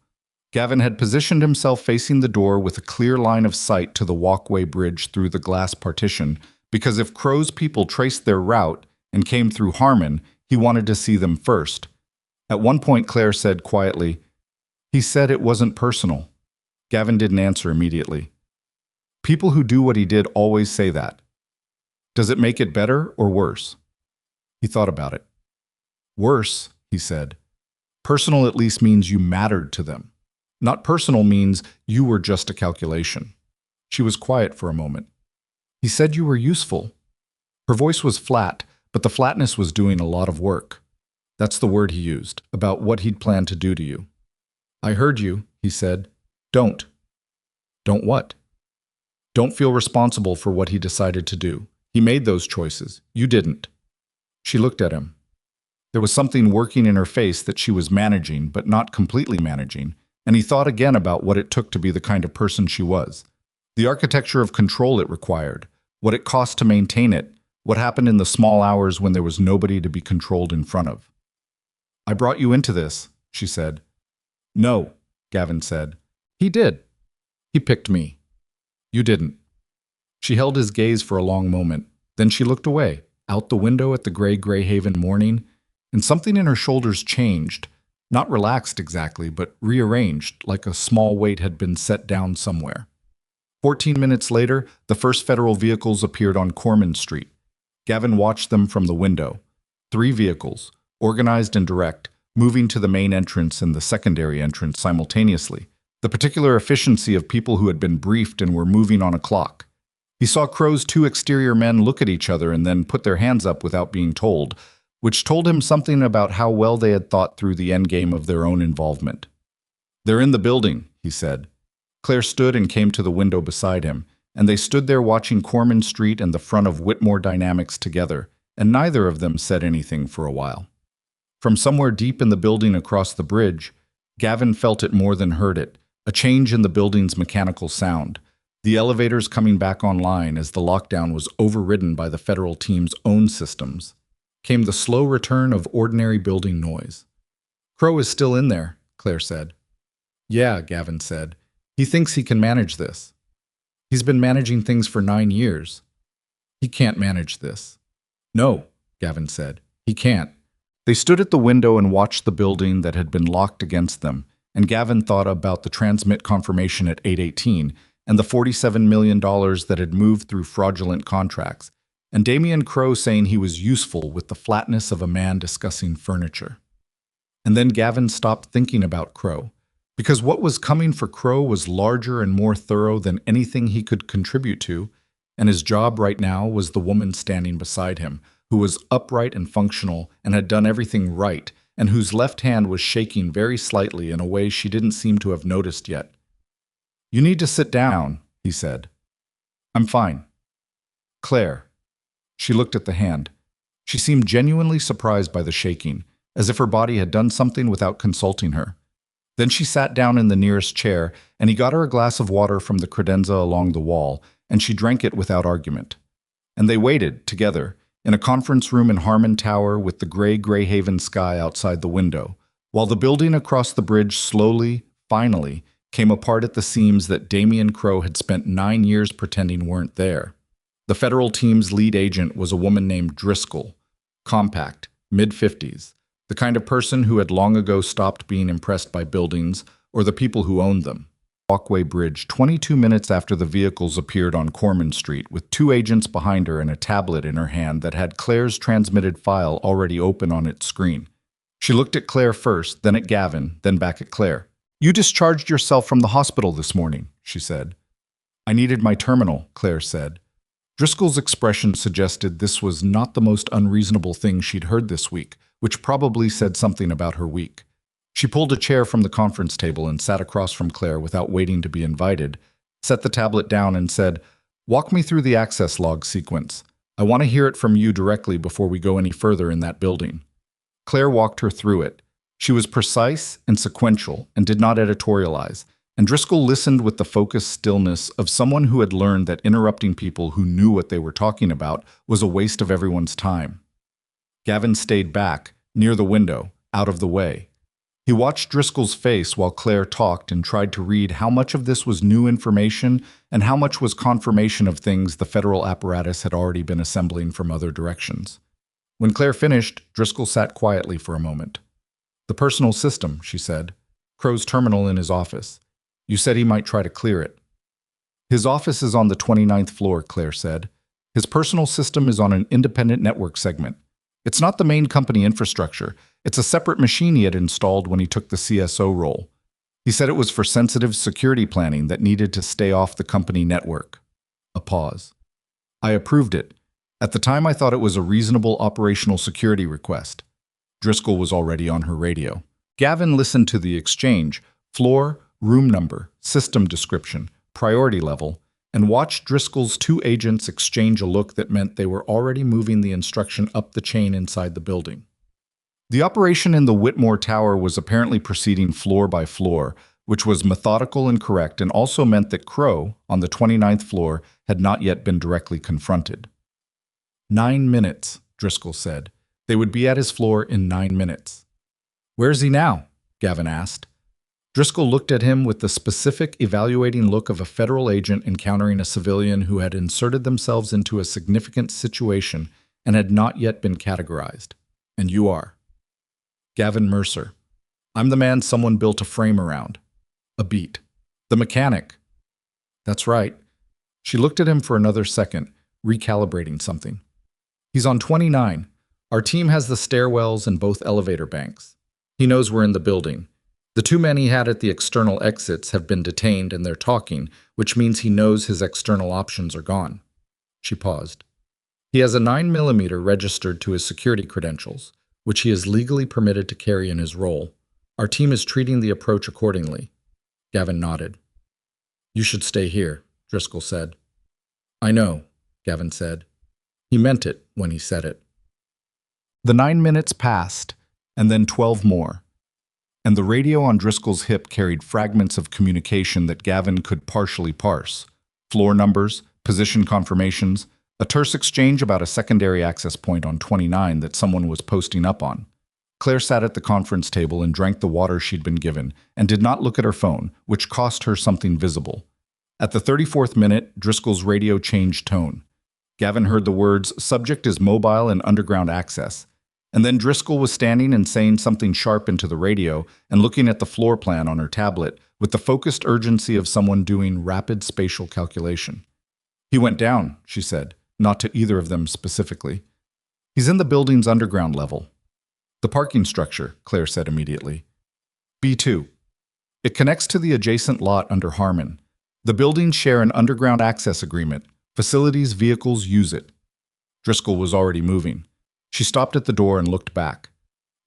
Gavin had positioned himself facing the door with a clear line of sight to the walkway bridge through the glass partition, because if Crow's people traced their route and came through Harmon, he wanted to see them first. At one point, Claire said quietly, "He said it wasn't personal." Gavin didn't answer immediately. People who do what he did always say that. Does it make it better or worse? He thought about it. Worse, he said. Personal at least means you mattered to them. Not personal means you were just a calculation. She was quiet for a moment. He said you were useful. Her voice was flat, but the flatness was doing a lot of work. That's the word he used, about what he'd planned to do to you. I heard you, he said. Don't. Don't what? Don't feel responsible for what he decided to do. He made those choices. You didn't. She looked at him. There was something working in her face that she was managing, but not completely managing, and he thought again about what it took to be the kind of person she was. The architecture of control it required, what it cost to maintain it, what happened in the small hours when there was nobody to be controlled in front of. I brought you into this, she said. No, Gavin said. He did. He picked me. You didn't. She held his gaze for a long moment. Then she looked away, out the window at the gray Greyhaven morning, and something in her shoulders changed, not relaxed exactly, but rearranged, like a small weight had been set down somewhere. 14 minutes later, the first federal vehicles appeared on Corman Street. Gavin watched them from the window. 3 vehicles, organized and direct, moving to the main entrance and the secondary entrance simultaneously. The particular efficiency of people who had been briefed and were moving on a clock. He saw Crow's 2 exterior men look at each other and then put their hands up without being told, which told him something about how well they had thought through the endgame of their own involvement. They're in the building, he said. Claire stood and came to the window beside him, and they stood there watching Corman Street and the front of Whitmore Dynamics together, and neither of them said anything for a while. From somewhere deep in the building across the bridge, Gavin felt it more than heard it, a change in the building's mechanical sound, the elevators coming back online as the lockdown was overridden by the federal team's own systems. Came the slow return of ordinary building noise. Crow is still in there, Claire said. Yeah, Gavin said. He thinks he can manage this. He's been managing things for 9 years. He can't manage this. No, Gavin said. He can't. They stood at the window and watched the building that had been locked against them, and Gavin thought about the transmit confirmation at 8:18 and the $47 million that had moved through fraudulent contracts, and Damien Crow saying he was useful with the flatness of a man discussing furniture. And then Gavin stopped thinking about Crow, because what was coming for Crow was larger and more thorough than anything he could contribute to, and his job right now was the woman standing beside him, who was upright and functional and had done everything right, and whose left hand was shaking very slightly in a way she didn't seem to have noticed yet. You need to sit down, he said. I'm fine. Claire. She looked at the hand. She seemed genuinely surprised by the shaking, as if her body had done something without consulting her. Then she sat down in the nearest chair, and he got her a glass of water from the credenza along the wall, and she drank it without argument. And they waited, together, in a conference room in Harmon Tower with the gray Greyhaven sky outside the window, while the building across the bridge slowly, finally, came apart at the seams that Damien Crow had spent 9 years pretending weren't there. The federal team's lead agent was a woman named Driscoll, compact, mid-50s, the kind of person who had long ago stopped being impressed by buildings or the people who owned them. Walkway Bridge 22 minutes after the vehicles appeared on Corman Street, with 2 agents behind her and a tablet in her hand that had Claire's transmitted file already open on its screen. She looked at Claire first, then at Gavin, then back at Claire. You discharged yourself from the hospital this morning, she said. I needed my terminal, Claire said. Driscoll's expression suggested this was not the most unreasonable thing she'd heard this week, which probably said something about her week. She pulled a chair from the conference table and sat across from Claire without waiting to be invited, set the tablet down and said, "Walk me through the access log sequence. I want to hear it from you directly before we go any further in that building." Claire walked her through it. She was precise and sequential and did not editorialize, and Driscoll listened with the focused stillness of someone who had learned that interrupting people who knew what they were talking about was a waste of everyone's time. Gavin stayed back, near the window, out of the way. He watched Driscoll's face while Claire talked and tried to read how much of this was new information and how much was confirmation of things the federal apparatus had already been assembling from other directions. When Claire finished, Driscoll sat quietly for a moment. "The personal system," she said. "Crow's terminal in his office. You said he might try to clear it." "His office is on the 29th floor," Claire said. "His personal system is on an independent network segment. It's not the main company infrastructure. It's a separate machine he had installed when he took the CSO role. He said it was for sensitive security planning that needed to stay off the company network." A pause. "I approved it. At the time, I thought it was a reasonable operational security request." Driscoll was already on her radio. Gavin listened to the exchange, floor, room number, system description, priority level, and watched Driscoll's two agents exchange a look that meant they were already moving the instruction up the chain inside the building. The operation in the Whitmore Tower was apparently proceeding floor by floor, which was methodical and correct, and also meant that Crow, on the 29th floor, had not yet been directly confronted. 9 minutes, Driscoll said. They would be at his floor in 9 minutes. "Where's he now?" Gavin asked. Driscoll looked at him with the specific, evaluating look of a federal agent encountering a civilian who had inserted themselves into a significant situation and had not yet been categorized. "And you are?" "Gavin Mercer. I'm the man someone built a frame around." A beat. "The mechanic." "That's right." She looked at him for another second, recalibrating something. "He's on 29. Our team has the stairwells and both elevator banks. He knows we're in the building. The two men he had at the external exits have been detained and they're talking, which means he knows his external options are gone." She paused. "He has a 9mm registered to his security credentials, which he is legally permitted to carry in his role. Our team is treating the approach accordingly." Gavin nodded. "You should stay here," Driscoll said. "I know," Gavin said. He meant it when he said it. The 9 minutes passed, and then 12 more. And the radio on Driscoll's hip carried fragments of communication that Gavin could partially parse. Floor numbers, position confirmations, a terse exchange about a secondary access point on 29 that someone was posting up on. Claire sat at the conference table and drank the water she'd been given, and did not look at her phone, which cost her something visible. At the 34th minute, Driscoll's radio changed tone. Gavin heard the words, "Subject is mobile and underground access." And then Driscoll was standing and saying something sharp into the radio and looking at the floor plan on her tablet with the focused urgency of someone doing rapid spatial calculation. "He went down," she said, not to either of them specifically. "He's in the building's underground level." "The parking structure," Claire said immediately. "B2. It connects to the adjacent lot under Harmon. The buildings share an underground access agreement. Facilities, vehicles use it." Driscoll was already moving. She stopped at the door and looked back.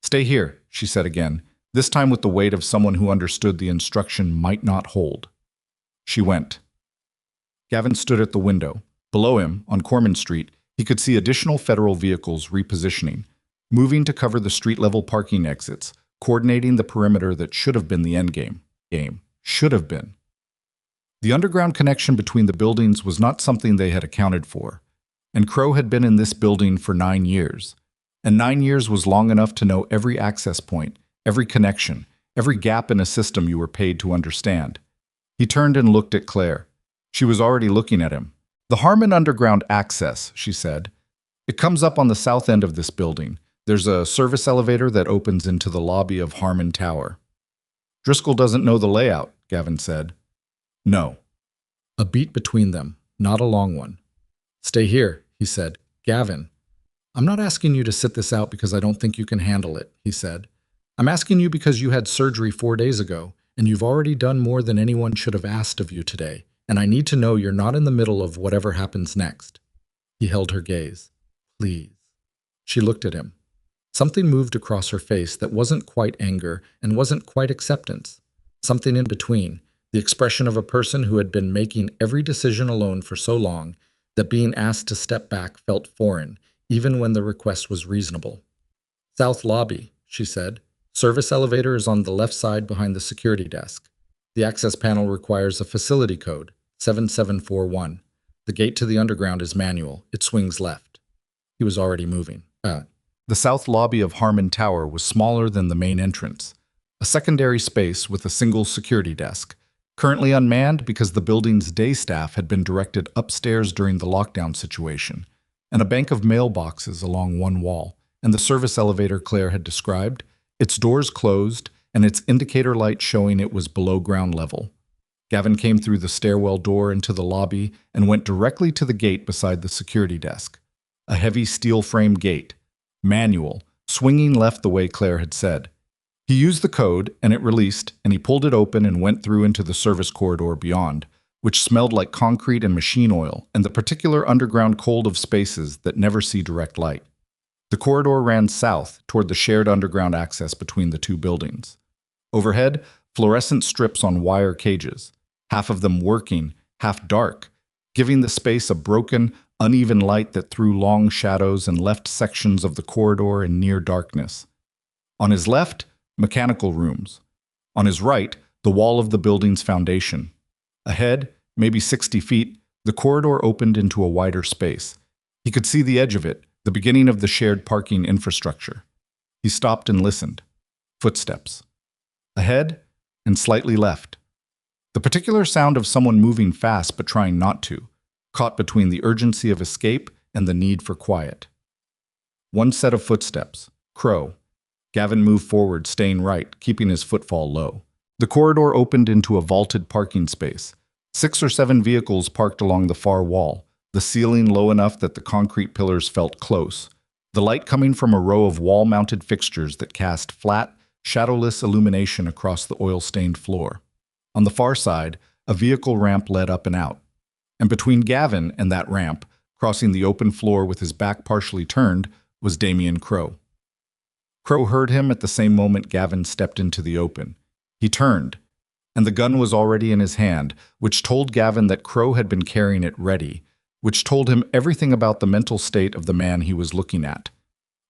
"Stay here," she said again, this time with the weight of someone who understood the instruction might not hold. She went. Gavin stood at the window. Below him, on Corman Street, he could see additional federal vehicles repositioning, moving to cover the street-level parking exits, coordinating the perimeter that should have been the endgame. Should have been. The underground connection between the buildings was not something they had accounted for. And Crow had been in this building for 9 years. And 9 years was long enough to know every access point, every connection, every gap in a system you were paid to understand. He turned and looked at Claire. She was already looking at him. "The Harmon Underground Access," she said. "It comes up on the south end of this building. There's a service elevator that opens into the lobby of Harmon Tower." "Driscoll doesn't know the layout," Gavin said. "No." A beat between them, not a long one. "Stay here," he said. "Gavin, I'm not asking you to sit this out because I don't think you can handle it," he said. "I'm asking you because you had surgery 4 days ago, and you've already done more than anyone should have asked of you today, and I need to know you're not in the middle of whatever happens next." He held her gaze. Please. She looked at him. Something moved across her face that wasn't quite anger and wasn't quite acceptance. Something in between, the expression of a person who had been making every decision alone for so long that being asked to step back felt foreign, even when the request was reasonable. South lobby, she said. Service elevator is on the left side behind the security desk. The access panel requires a facility code, 7741. The gate to the underground is manual. It swings left. He was already moving. The south lobby of Harmon Tower was smaller than the main entrance, a secondary space with a single security desk, currently unmanned because the building's day staff had been directed upstairs during the lockdown situation, and a bank of mailboxes along one wall, and the service elevator Claire had described, its doors closed and its indicator light showing it was below ground level. Gavin came through the stairwell door into the lobby and went directly to the gate beside the security desk. A heavy steel-frame gate, manual, swinging left the way Claire had said. He used the code, and it released, and he pulled it open and went through into the service corridor beyond, which smelled like concrete and machine oil and the particular underground cold of spaces that never see direct light. The corridor ran south toward the shared underground access between the two buildings. Overhead, fluorescent strips on wire cages, half of them working, half dark, giving the space a broken, uneven light that threw long shadows and left sections of the corridor in near darkness. On his left, mechanical rooms. On his right, the wall of the building's foundation. Ahead, maybe 60 feet, the corridor opened into a wider space. He could see the edge of it, the beginning of the shared parking infrastructure. He stopped and listened. Footsteps. Ahead and slightly left. The particular sound of someone moving fast but trying not to, caught between the urgency of escape and the need for quiet. One set of footsteps. Crow. Gavin moved forward, staying right, keeping his footfall low. The corridor opened into a vaulted parking space. 6 or 7 vehicles parked along the far wall, the ceiling low enough that the concrete pillars felt close, the light coming from a row of wall-mounted fixtures that cast flat, shadowless illumination across the oil-stained floor. On the far side, a vehicle ramp led up and out. And between Gavin and that ramp, crossing the open floor with his back partially turned, was Damien Crow. Crow heard him at the same moment Gavin stepped into the open. He turned, and the gun was already in his hand, which told Gavin that Crow had been carrying it ready, which told him everything about the mental state of the man he was looking at.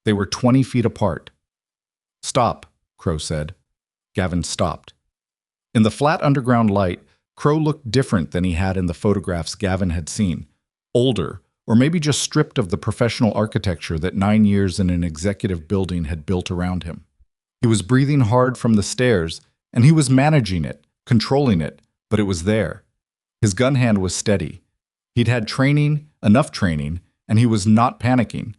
They were 20 feet apart. "Stop," Crow said. Gavin stopped. In the flat underground light, Crow looked different than he had in the photographs Gavin had seen. Older, or maybe just stripped of the professional architecture that 9 years in an executive building had built around him. He was breathing hard from the stairs, and he was managing it, controlling it, but it was there. His gun hand was steady. He'd had training, enough training, and he was not panicking.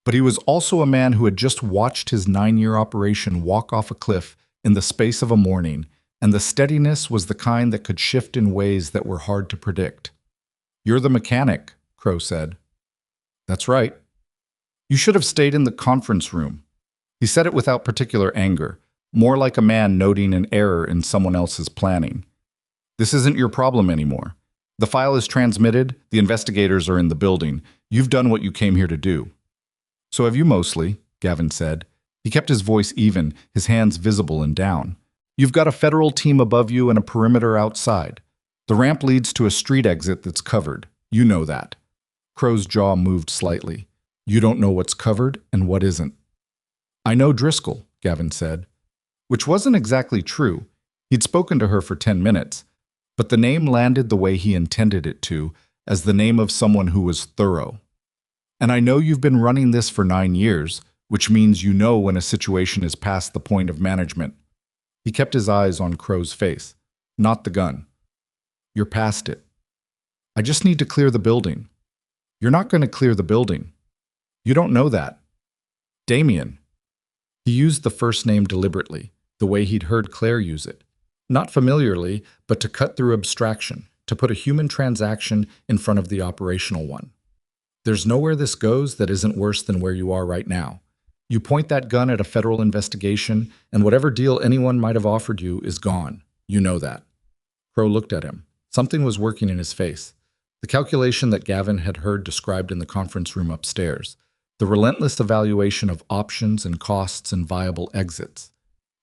But he was also a man who had just watched his 9-year operation walk off a cliff in the space of a morning, and the steadiness was the kind that could shift in ways that were hard to predict. "You're the mechanic," Crow said. "That's right." "You should have stayed in the conference room." He said it without particular anger, more like a man noting an error in someone else's planning. "This isn't your problem anymore. The file is transmitted, the investigators are in the building. You've done what you came here to do." "So have you mostly," Gavin said. He kept his voice even, his hands visible and down. "You've got a federal team above you and a perimeter outside. The ramp leads to a street exit that's covered. You know that." Crow's jaw moved slightly. "You don't know what's covered and what isn't." "I know Driscoll," Gavin said. Which wasn't exactly true. He'd spoken to her for 10 minutes. But the name landed the way he intended it to, as the name of someone who was thorough. "And I know you've been running this for 9 years, which means you know when a situation is past the point of management." He kept his eyes on Crow's face, not the gun. "You're past it. I just need to clear the building." "You're not going to clear the building. You don't know that." "Damien." He used the first name deliberately, the way he'd heard Claire use it. Not familiarly, but to cut through abstraction, to put a human transaction in front of the operational one. "There's nowhere this goes that isn't worse than where you are right now. You point that gun at a federal investigation, and whatever deal anyone might have offered you is gone. You know that." Crow looked at him. Something was working in his face. The calculation that Gavin had heard described in the conference room upstairs, the relentless evaluation of options and costs and viable exits.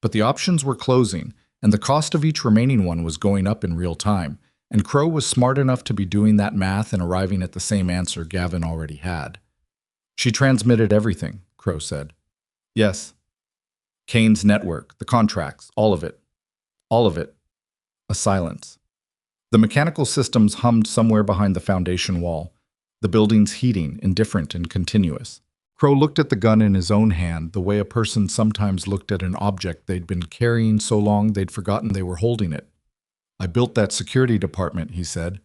But the options were closing, and the cost of each remaining one was going up in real time, and Crow was smart enough to be doing that math and arriving at the same answer Gavin already had. She transmitted everything, Crow said. Yes. Kane's network, the contracts, all of it. All of it. A silence. The mechanical systems hummed somewhere behind the foundation wall, the building's heating, indifferent and continuous. Crow looked at the gun in his own hand the way a person sometimes looked at an object they'd been carrying so long they'd forgotten they were holding it. I built that security department, he said.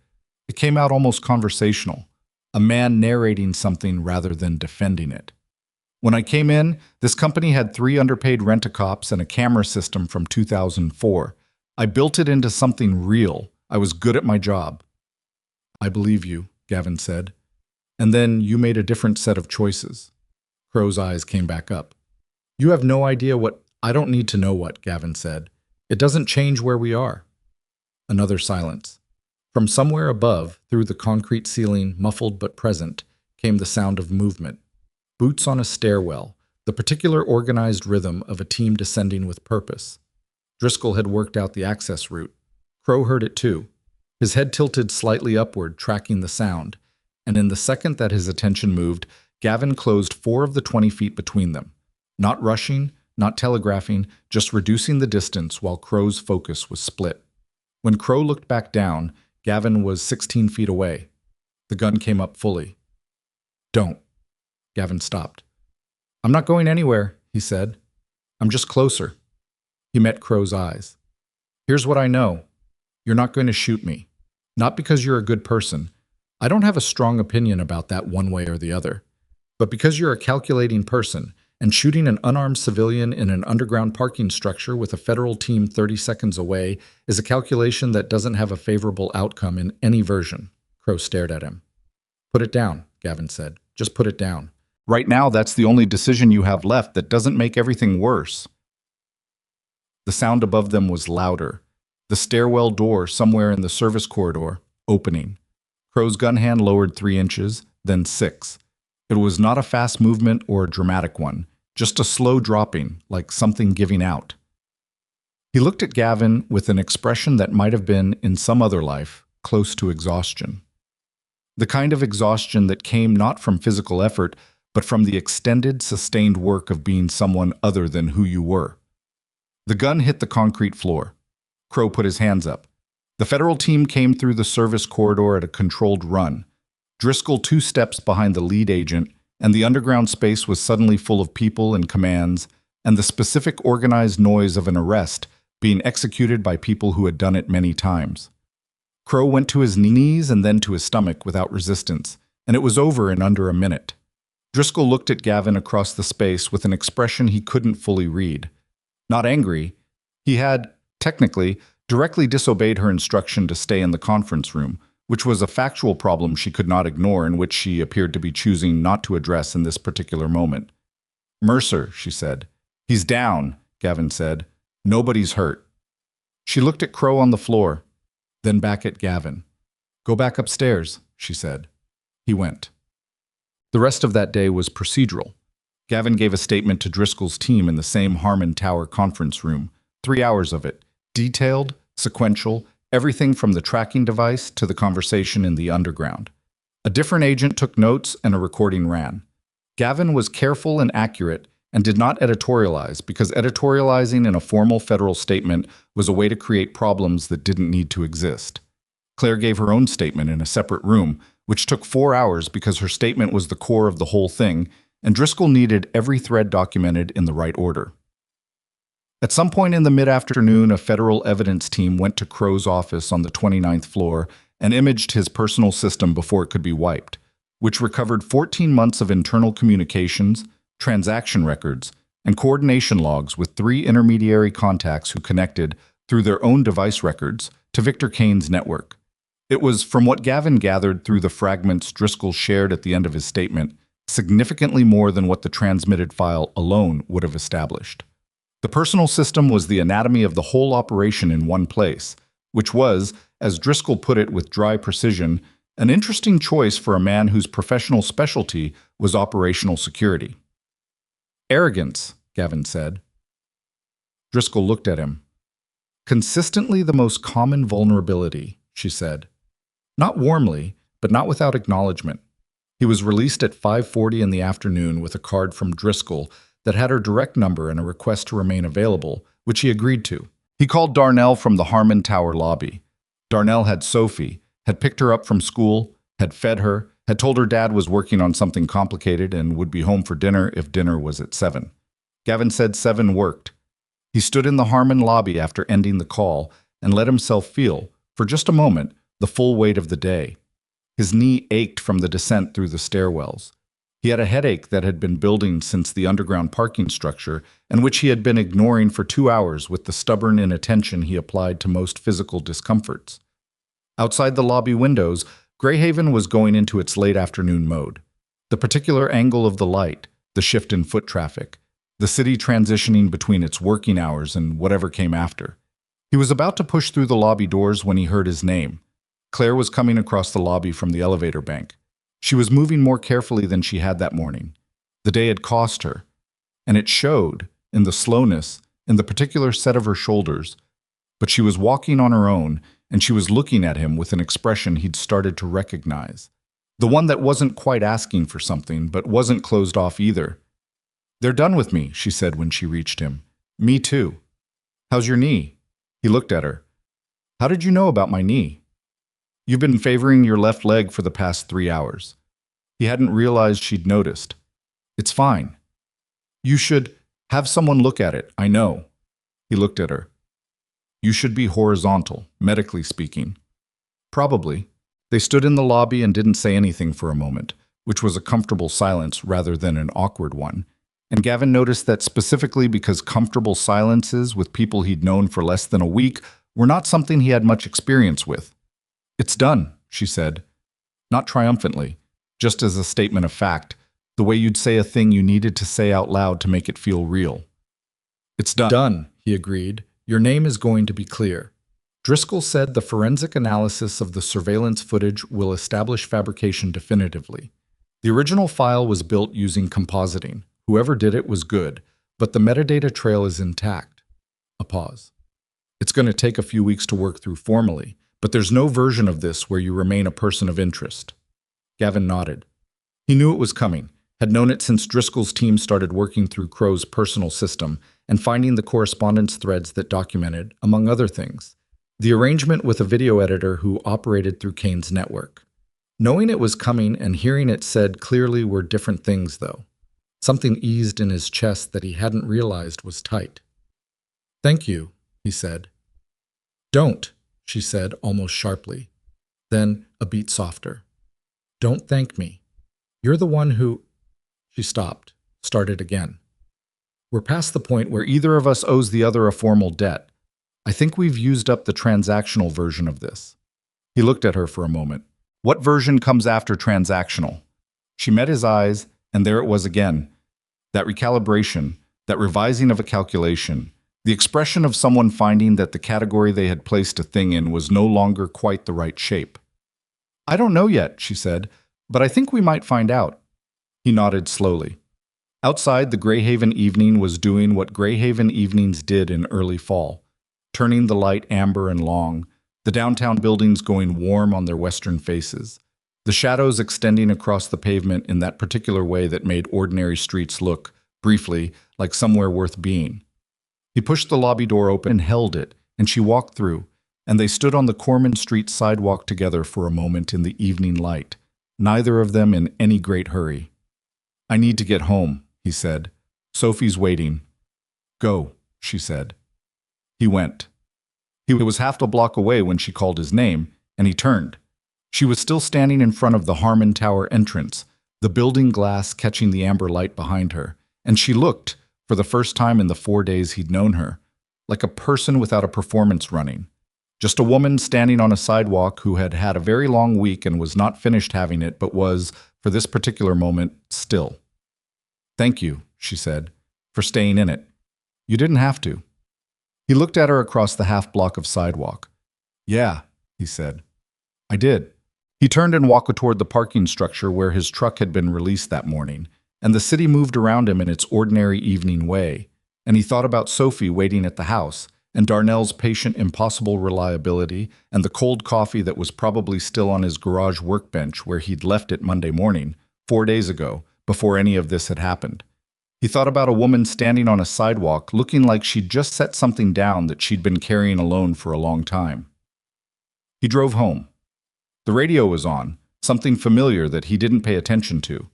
It came out almost conversational, a man narrating something rather than defending it. When I came in, this company had 3 underpaid rent-a-cops and a camera system from 2004. I built it into something real. I was good at my job. I believe you, Gavin said. And then you made a different set of choices. Crow's eyes came back up. You have no idea what— I don't need to know what, Gavin said. It doesn't change where we are. Another silence. From somewhere above, through the concrete ceiling, muffled but present, came the sound of movement. Boots on a stairwell, the particular organized rhythm of a team descending with purpose. Driscoll had worked out the access route. Crow heard it too. His head tilted slightly upward, tracking the sound, and in the second that his attention moved, Gavin closed 4 of the 20 feet between them. Not rushing, not telegraphing, just reducing the distance while Crow's focus was split. When Crow looked back down, Gavin was 16 feet away. The gun came up fully. Don't. Gavin stopped. I'm not going anywhere, he said. I'm just closer. He met Crow's eyes. Here's what I know. You're not going to shoot me. Not because you're a good person. I don't have a strong opinion about that one way or the other. But because you're a calculating person, and shooting an unarmed civilian in an underground parking structure with a federal team 30 seconds away is a calculation that doesn't have a favorable outcome in any version. Crow stared at him. Put it down, Gavin said. Just put it down. Right now, that's the only decision you have left that doesn't make everything worse. The sound above them was louder. The stairwell door somewhere in the service corridor, opening. Crow's gun hand lowered 3 inches, then 6. It was not a fast movement or a dramatic one, just a slow dropping, like something giving out. He looked at Gavin with an expression that might have been, in some other life, close to exhaustion. The kind of exhaustion that came not from physical effort, but from the extended, sustained work of being someone other than who you were. The gun hit the concrete floor. Crow put his hands up. The federal team came through the service corridor at a controlled run. Driscoll 2 steps behind the lead agent, and the underground space was suddenly full of people and commands, and the specific organized noise of an arrest being executed by people who had done it many times. Crow went to his knees and then to his stomach without resistance, and it was over in under a minute. Driscoll looked at Gavin across the space with an expression he couldn't fully read. Not angry. He had, technically, directly disobeyed her instruction to stay in the conference room, which was a factual problem she could not ignore and which she appeared to be choosing not to address in this particular moment. Mercer, she said. He's down, Gavin said. Nobody's hurt. She looked at Crow on the floor, then back at Gavin. Go back upstairs, she said. He went. The rest of that day was procedural. Gavin gave a statement to Driscoll's team in the same Harmon Tower conference room, 3 hours of it, detailed, sequential, everything from the tracking device to the conversation in the underground. A different agent took notes and a recording ran. Gavin was careful and accurate and did not editorialize because editorializing in a formal federal statement was a way to create problems that didn't need to exist. Claire gave her own statement in a separate room, which took 4 hours because her statement was the core of the whole thing, and Driscoll needed every thread documented in the right order. At some point in the mid-afternoon, a federal evidence team went to Crow's office on the 29th floor and imaged his personal system before it could be wiped, which recovered 14 months of internal communications, transaction records, and coordination logs with 3 intermediary contacts who connected, through their own device records, to Victor Kane's network. It was, from what Gavin gathered through the fragments Driscoll shared at the end of his statement, significantly more than what the transmitted file alone would have established. The personal system was the anatomy of the whole operation in one place, which was, as Driscoll put it with dry precision, An interesting choice for a man whose professional specialty was operational security. Arrogance, Gavin said. Driscoll looked at him. Consistently the most common vulnerability, she said. Not warmly, but not without acknowledgement. He was released at 5:40 in the afternoon with a card from Driscoll that had her direct number and a request to remain available, which he agreed to. He called Darnell from the Harmon Tower lobby. Darnell had Sophie, had picked her up from school, had fed her, had told her dad was working on something complicated and would be home for dinner if dinner was at 7. Gavin said 7 worked. He stood in the Harmon lobby after ending the call and let himself feel, for just a moment, the full weight of the day. His knee ached from the descent through the stairwells. He had a headache that had been building since the underground parking structure and which he had been ignoring for 2 hours with the stubborn inattention he applied to most physical discomforts. Outside the lobby windows, Greyhaven was going into its late afternoon mode. The particular angle of the light, the shift in foot traffic, the city transitioning between its working hours and whatever came after. He was about to push through the lobby doors when he heard his name. Claire was coming across the lobby from the elevator bank. She was moving more carefully than she had that morning. The day had cost her, and it showed in the slowness, in the particular set of her shoulders. But she was walking on her own, and she was looking at him with an expression he'd started to recognize. The one that wasn't quite asking for something, but wasn't closed off either. "They're done with me," she said when she reached him. "Me too." "How's your knee?" He looked at her. "How did you know about my knee?" "You've been favoring your left leg for the past 3 hours." He hadn't realized she'd noticed. "It's fine." "You should have someone look at it, I know." He looked at her. "You should be horizontal, medically speaking." "Probably." They stood in the lobby and didn't say anything for a moment, which was a comfortable silence rather than an awkward one. And Gavin noticed that specifically because comfortable silences with people he'd known for less than a week were not something he had much experience with. "It's done," she said. Not triumphantly, just as a statement of fact, the way you'd say a thing you needed to say out loud to make it feel real. "It's done." "Done," he agreed. "Your name is going to be clear." Driscoll said the forensic analysis of the surveillance footage will establish fabrication definitively. The original file was built using compositing. Whoever did it was good, but the metadata trail is intact. A pause. "It's going to take a few weeks to work through formally, but there's no version of this where you remain a person of interest." Gavin nodded. He knew it was coming, had known it since Driscoll's team started working through Crow's personal system and finding the correspondence threads that documented, among other things, the arrangement with a video editor who operated through Kane's network. Knowing it was coming and hearing it said clearly were different things, though. Something eased in his chest that he hadn't realized was tight. "Thank you," he said. "Don't," she said almost sharply. Then, a beat softer. "Don't thank me. You're the one who—" She stopped, started again. "We're past the point where either of us owes the other a formal debt. I think we've used up the transactional version of this." He looked at her for a moment. "What version comes after transactional?" She met his eyes, and there it was again. That recalibration, that revising of a calculation, the expression of someone finding that the category they had placed a thing in was no longer quite the right shape. "I don't know yet," she said, "but I think we might find out." He nodded slowly. Outside, the Greyhaven evening was doing what Greyhaven evenings did in early fall, turning the light amber and long, the downtown buildings going warm on their western faces, the shadows extending across the pavement in that particular way that made ordinary streets look, briefly, like somewhere worth being. He pushed the lobby door open and held it, and she walked through, and they stood on the Corman Street sidewalk together for a moment in the evening light, neither of them in any great hurry. "I need to get home," he said. "Sophie's waiting." "Go," she said. He went. He was half a block away when she called his name, and he turned. She was still standing in front of the Harmon Tower entrance, the building glass catching the amber light behind her, and she looked, for the first time in the 4 days he'd known her, like a person without a performance running. Just a woman standing on a sidewalk who had had a very long week and was not finished having it, but was, for this particular moment, still. "Thank you," she said, "for staying in it. You didn't have to." He looked at her across the half block of sidewalk. "Yeah," he said. "I did. He turned and walked toward the parking structure where his truck had been released that morning, and the city moved around him in its ordinary evening way. And he thought about Sophie waiting at the house, and Darnell's patient, impossible reliability, and the cold coffee that was probably still on his garage workbench where he'd left it Monday morning, 4 days ago, before any of this had happened. He thought about a woman standing on a sidewalk looking like she'd just set something down that she'd been carrying alone for a long time. He drove home. The radio was on, something familiar that he didn't pay attention to.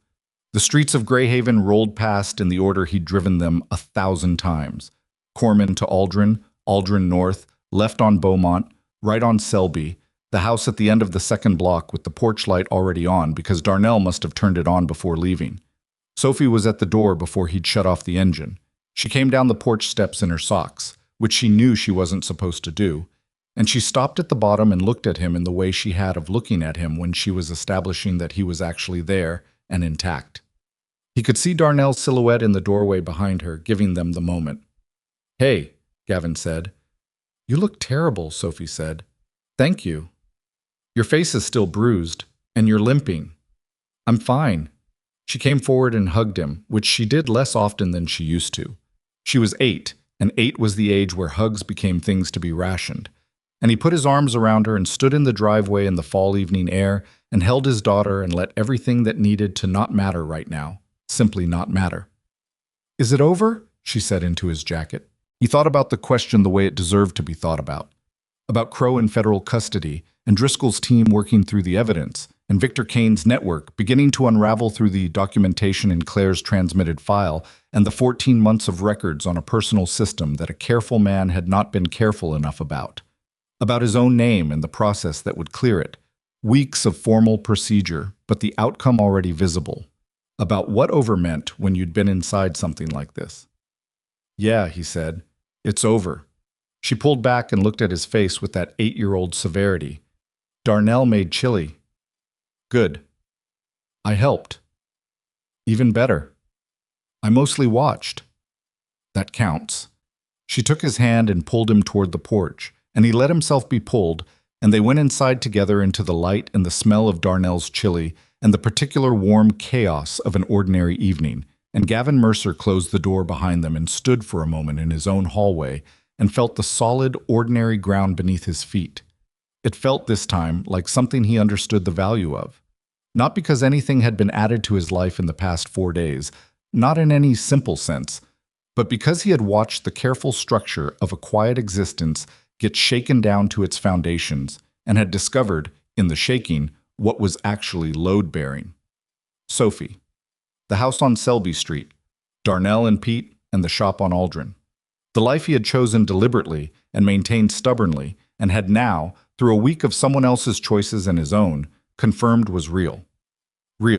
The streets of Greyhaven rolled past in the order he'd driven them 1,000 times. Corman to Aldrin, Aldrin North, left on Beaumont, right on Selby, the house at the end of the second block with the porch light already on because Darnell must have turned it on before leaving. Sophie was at the door before he'd shut off the engine. She came down the porch steps in her socks, which she knew she wasn't supposed to do, and she stopped at the bottom and looked at him in the way she had of looking at him when she was establishing that he was actually there and intact. He could see Darnell's silhouette in the doorway behind her, giving them the moment. "Hey," Gavin said. "You look terrible," Sophie said. "Thank you. Your face is still bruised, and you're limping." "I'm fine." She came forward and hugged him, which she did less often than she used to. She was 8, and 8 was the age where hugs became things to be rationed. And he put his arms around her and stood in the driveway in the fall evening air and held his daughter and let everything that needed to not matter right now simply not matter. "Is it over?" she said into his jacket. He thought about the question the way it deserved to be thought about Crow in federal custody, and Driscoll's team working through the evidence, and Victor Kane's network beginning to unravel through the documentation in Claire's transmitted file, and the 14 months of records on a personal system that a careful man had not been careful enough about his own name and the process that would clear it, weeks of formal procedure, but the outcome already visible, about what over meant when you'd been inside something like this. "Yeah," he said, "it's over." She pulled back and looked at his face with that 8-year-old severity. Darnell made chili. "Good. I helped. Even better. I mostly watched." "That counts." She took his hand and pulled him toward the porch, and he let himself be pulled, and they went inside together into the light and the smell of Darnell's chili and the particular warm chaos of an ordinary evening, and Gavin Mercer closed the door behind them and stood for a moment in his own hallway and felt the solid, ordinary ground beneath his feet. It felt this time like something he understood the value of. Not because anything had been added to his life in the past 4 days, not in any simple sense, but because he had watched the careful structure of a quiet existence get shaken down to its foundations and had discovered, in the shaking, what was actually load-bearing. Sophie. The house on Selby Street. Darnell and Pete, and the shop on Aldrin. The life he had chosen deliberately and maintained stubbornly, and had now, through a week of someone else's choices and his own, confirmed was real. Real.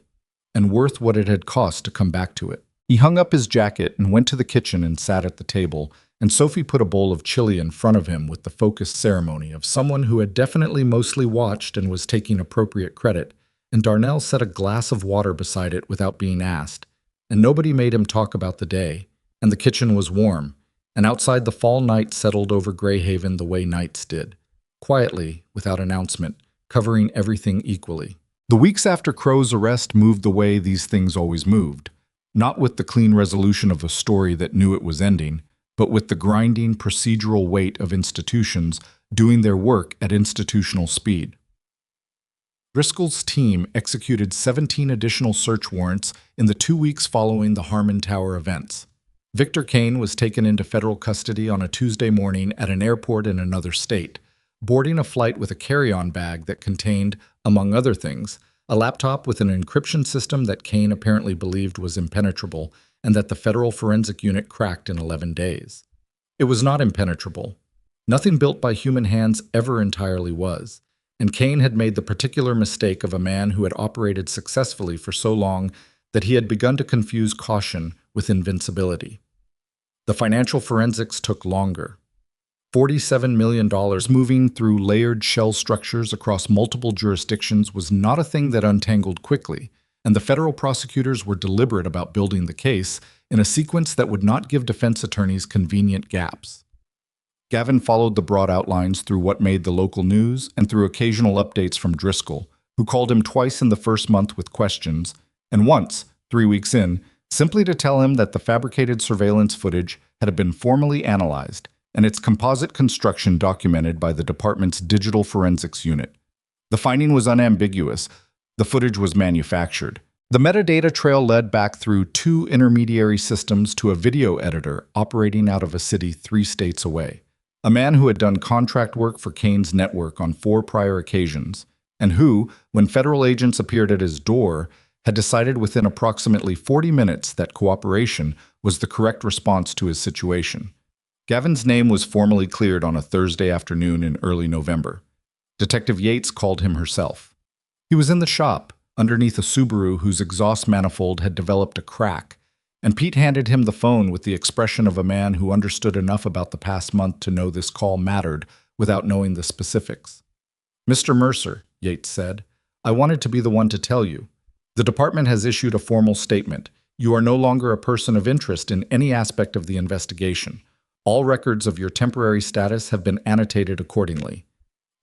And worth what it had cost to come back to it. He hung up his jacket and went to the kitchen and sat at the table, and Sophie put a bowl of chili in front of him with the focused ceremony of someone who had definitely mostly watched and was taking appropriate credit, and Darnell set a glass of water beside it without being asked, and nobody made him talk about the day, and the kitchen was warm, and outside the fall night settled over Greyhaven the way nights did, quietly, without announcement, covering everything equally. The weeks after Crow's arrest moved the way these things always moved, not with the clean resolution of a story that knew it was ending, but with the grinding procedural weight of institutions doing their work at institutional speed. Driscoll's team executed 17 additional search warrants in the 2 weeks following the Harmon Tower events. Victor Kane was taken into federal custody on a Tuesday morning at an airport in another state, boarding a flight with a carry-on bag that contained, among other things, a laptop with an encryption system that Kane apparently believed was impenetrable and that the federal forensic unit cracked in 11 days. It was not impenetrable. Nothing built by human hands ever entirely was, and Kane had made the particular mistake of a man who had operated successfully for so long that he had begun to confuse caution with invincibility. The financial forensics took longer. $47 million moving through layered shell structures across multiple jurisdictions was not a thing that untangled quickly, and the federal prosecutors were deliberate about building the case in a sequence that would not give defense attorneys convenient gaps. Gavin followed the broad outlines through what made the local news and through occasional updates from Driscoll, who called him twice in the first month with questions, and once, 3 weeks in, simply to tell him that the fabricated surveillance footage had been formally analyzed and its composite construction documented by the department's digital forensics unit. The finding was unambiguous. The footage was manufactured. The metadata trail led back through 2 intermediary systems to a video editor operating out of a city 3 states away. A man who had done contract work for Kane's network on 4 prior occasions, and who, when federal agents appeared at his door, had decided within approximately 40 minutes that cooperation was the correct response to his situation. Gavin's name was formally cleared on a Thursday afternoon in early November. Detective Yates called him herself. He was in the shop, underneath a Subaru whose exhaust manifold had developed a crack, and Pete handed him the phone with the expression of a man who understood enough about the past month to know this call mattered without knowing the specifics. "Mr. Mercer," Yates said, "I wanted to be the one to tell you. The department has issued a formal statement. You are no longer a person of interest in any aspect of the investigation. All records of your temporary status have been annotated accordingly."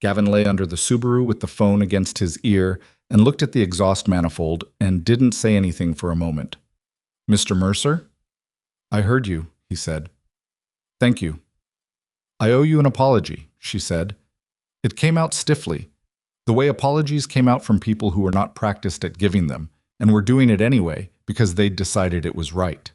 Gavin lay under the Subaru with the phone against his ear and looked at the exhaust manifold and didn't say anything for a moment. "Mr. Mercer?" "I heard you," he said. "Thank you." "I owe you an apology," she said. It came out stiffly, the way apologies came out from people who were not practiced at giving them, and were doing it anyway because they'd decided it was right.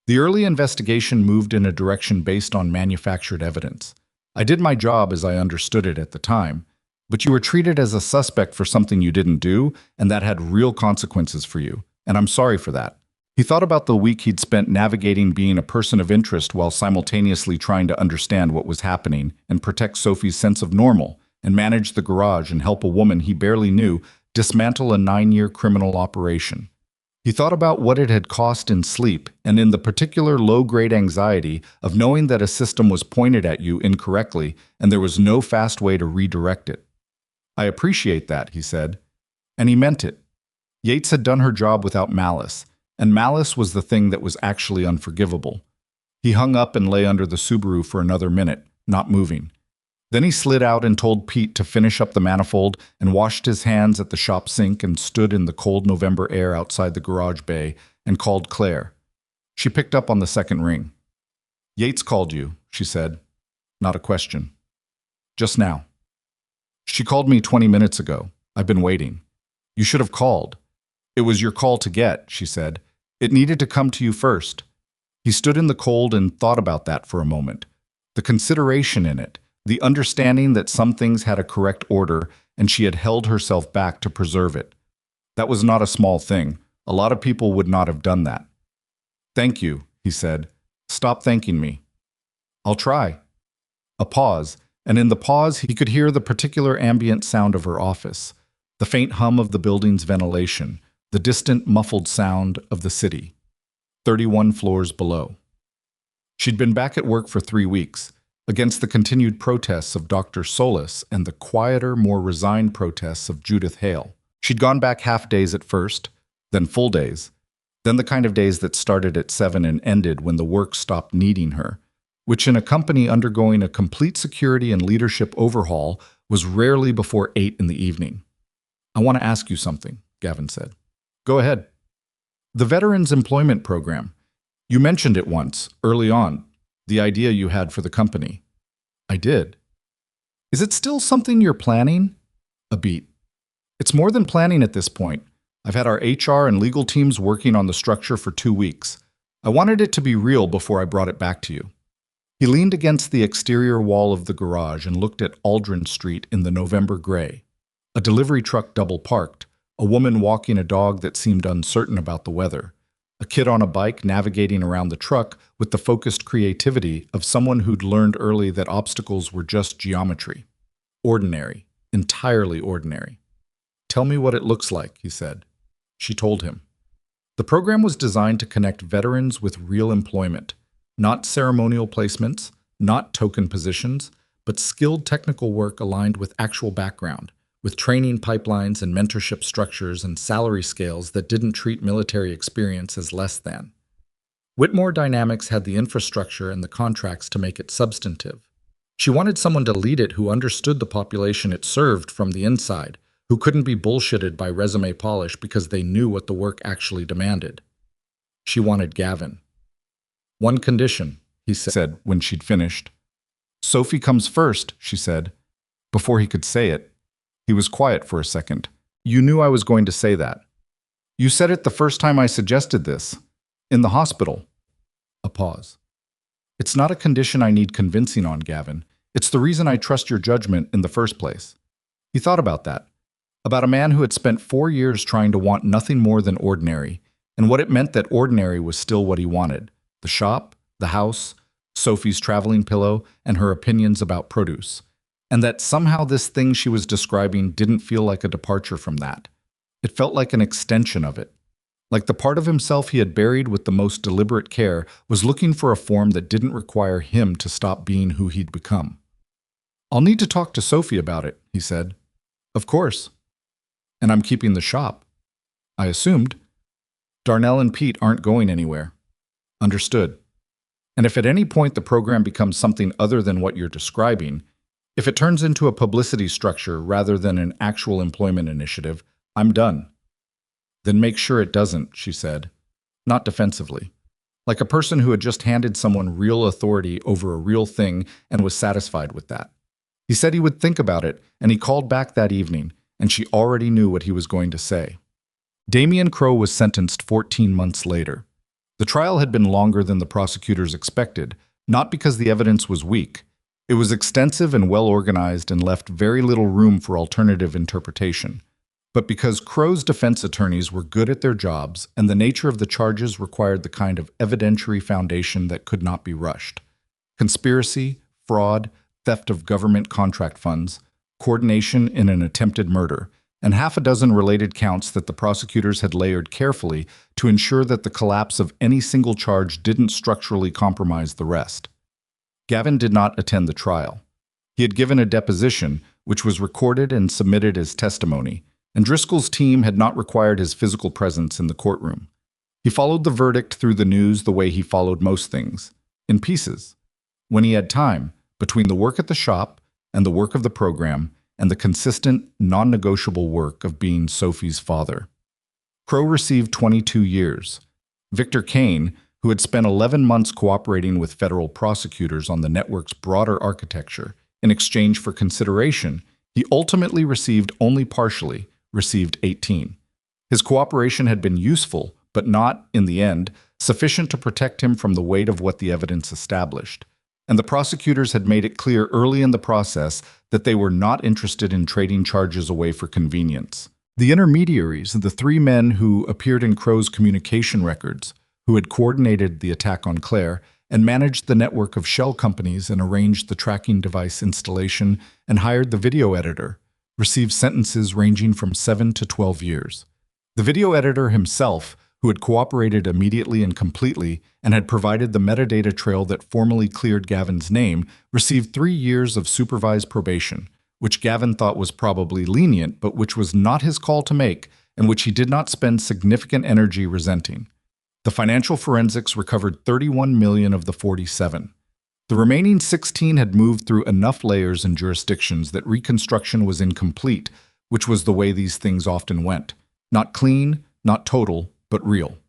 The early investigation moved in a direction based on manufactured evidence. I did my job as I understood it at the time, but you were treated as a suspect for something you didn't do, and that had real consequences for you, and I'm sorry for that. He thought about the week he'd spent navigating being a person of interest while simultaneously trying to understand what was happening and protect Sophie's sense of normal, and manage the garage and help a woman he barely knew dismantle a 9-year criminal operation. He thought about what it had cost in sleep and in the particular low-grade anxiety of knowing that a system was pointed at you incorrectly and there was no fast way to redirect it. "I appreciate that," he said. And he meant it. Yates had done her job without malice, and malice was the thing that was actually unforgivable. He hung up and lay under the Subaru for another minute, not moving. Then he slid out and told Pete to finish up the manifold and washed his hands at the shop sink and stood in the cold November air outside the garage bay and called Claire. She picked up on the second ring. "Yates called you," she said. Not a question. "Just now." "She called me 20 minutes ago. I've been waiting." "You should have called." "It was your call to get," she said. "It needed to come to you first." He stood in the cold and thought about that for a moment. The consideration in it. The understanding that some things had a correct order and she had held herself back to preserve it. That was not a small thing. A lot of people would not have done that. "Thank you," he said. "Stop thanking me." "I'll try." A pause, and in the pause he could hear the particular ambient sound of her office, the faint hum of the building's ventilation, the distant muffled sound of the city. 31 floors below. She'd been back at work for 3 weeks. Against the continued protests of Dr. Solis and the quieter, more resigned protests of Judith Hale. She'd gone back half days at first, then full days, then the kind of days that started at 7 and ended when the work stopped needing her, which in a company undergoing a complete security and leadership overhaul was rarely before 8 in the evening. "I want to ask you something," Gavin said. "Go ahead." "The Veterans Employment Program. You mentioned it once, early on. The idea you had for the company." "I did." "Is it still something you're planning?" A beat. "It's more than planning at this point. I've had our HR and legal teams working on the structure for 2 weeks. I wanted it to be real before I brought it back to you." He leaned against the exterior wall of the garage and looked at Aldrin Street in the November gray. A delivery truck double parked, a woman walking a dog that seemed uncertain about the weather. A kid on a bike navigating around the truck with the focused creativity of someone who'd learned early that obstacles were just geometry. Ordinary, entirely ordinary. "Tell me what it looks like," he said. She told him. The program was designed to connect veterans with real employment, not ceremonial placements, not token positions, but skilled technical work aligned with actual background, with training pipelines and mentorship structures and salary scales that didn't treat military experience as less than. Whitmore Dynamics had the infrastructure and the contracts to make it substantive. She wanted someone to lead it who understood the population it served from the inside, who couldn't be bullshitted by resume polish because they knew what the work actually demanded. She wanted Gavin. "One condition," he said when she'd finished. "Sophie comes first," she said. Before he could say it, he was quiet for a second. "You knew I was going to say that. You said it the first time I suggested this. In the hospital." A pause. "It's not a condition I need convincing on, Gavin. It's the reason I trust your judgment in the first place." He thought about that. About a man who had spent 4 years trying to want nothing more than ordinary, and what it meant that ordinary was still what he wanted. The shop, the house, Sophie's traveling pillow, and her opinions about produce. And that somehow this thing she was describing didn't feel like a departure from that. It felt like an extension of it. Like the part of himself he had buried with the most deliberate care was looking for a form that didn't require him to stop being who he'd become. "I'll need to talk to Sophie about it," he said. "Of course. And I'm keeping the shop." "I assumed. Darnell and Pete aren't going anywhere." "Understood. And if at any point the program becomes something other than what you're describing, if it turns into a publicity structure rather than an actual employment initiative, I'm done." "Then make sure it doesn't," she said, not defensively, like a person who had just handed someone real authority over a real thing and was satisfied with that. He said he would think about it, and he called back that evening, and she already knew what he was going to say. Damian Crowe was sentenced 14 months later. The trial had been longer than the prosecutors expected, not because the evidence was weak. It was extensive and well-organized and left very little room for alternative interpretation. But because Crowe's defense attorneys were good at their jobs and the nature of the charges required the kind of evidentiary foundation that could not be rushed. Conspiracy, fraud, theft of government contract funds, coordination in an attempted murder, and half a dozen related counts that the prosecutors had layered carefully to ensure that the collapse of any single charge didn't structurally compromise the rest. Gavin did not attend the trial. He had given a deposition, which was recorded and submitted as testimony, and Driscoll's team had not required his physical presence in the courtroom. He followed the verdict through the news the way he followed most things, in pieces. When he had time, between the work at the shop and the work of the program, and the consistent, non-negotiable work of being Sophie's father. Crowe received 22 years. Victor Kane, who had spent 11 months cooperating with federal prosecutors on the network's broader architecture, in exchange for consideration, he ultimately received only partially, received 18. His cooperation had been useful, but not, in the end, sufficient to protect him from the weight of what the evidence established. And the prosecutors had made it clear early in the process that they were not interested in trading charges away for convenience. The intermediaries, the 3 men who appeared in Crowe's communication records, who had coordinated the attack on Claire and managed the network of shell companies and arranged the tracking device installation and hired the video editor, received sentences ranging from 7 to 12 years. The video editor himself, who had cooperated immediately and completely and had provided the metadata trail that formally cleared Gavin's name, received 3 years of supervised probation, which Gavin thought was probably lenient, but which was not his call to make and which he did not spend significant energy resenting. The financial forensics recovered 31 million of the 47. The remaining 16 had moved through enough layers and jurisdictions that reconstruction was incomplete, which was the way these things often went. Not clean, not total, but real.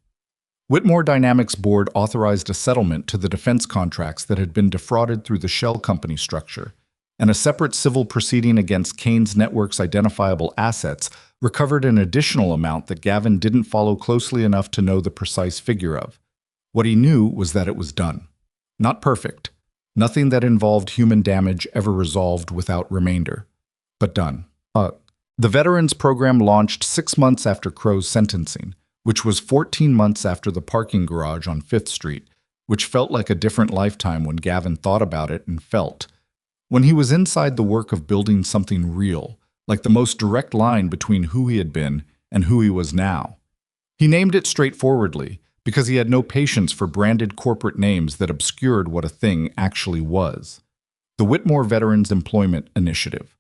Whitmore Dynamics Board authorized a settlement to the defense contracts that had been defrauded through the shell company structure, and a separate civil proceeding against Kane's network's identifiable assets recovered an additional amount that Gavin didn't follow closely enough to know the precise figure of. What he knew was that it was done. Not perfect. Nothing that involved human damage ever resolved without remainder. But done. The Veterans Program launched 6 months after Crowe's sentencing, which was 14 months after the parking garage on 5th Street, which felt like a different lifetime when Gavin thought about it and felt. When he was inside the work of building something real, like the most direct line between who he had been and who he was now. He named it straightforwardly, because he had no patience for branded corporate names that obscured what a thing actually was. The Whitmore Veterans Employment Initiative.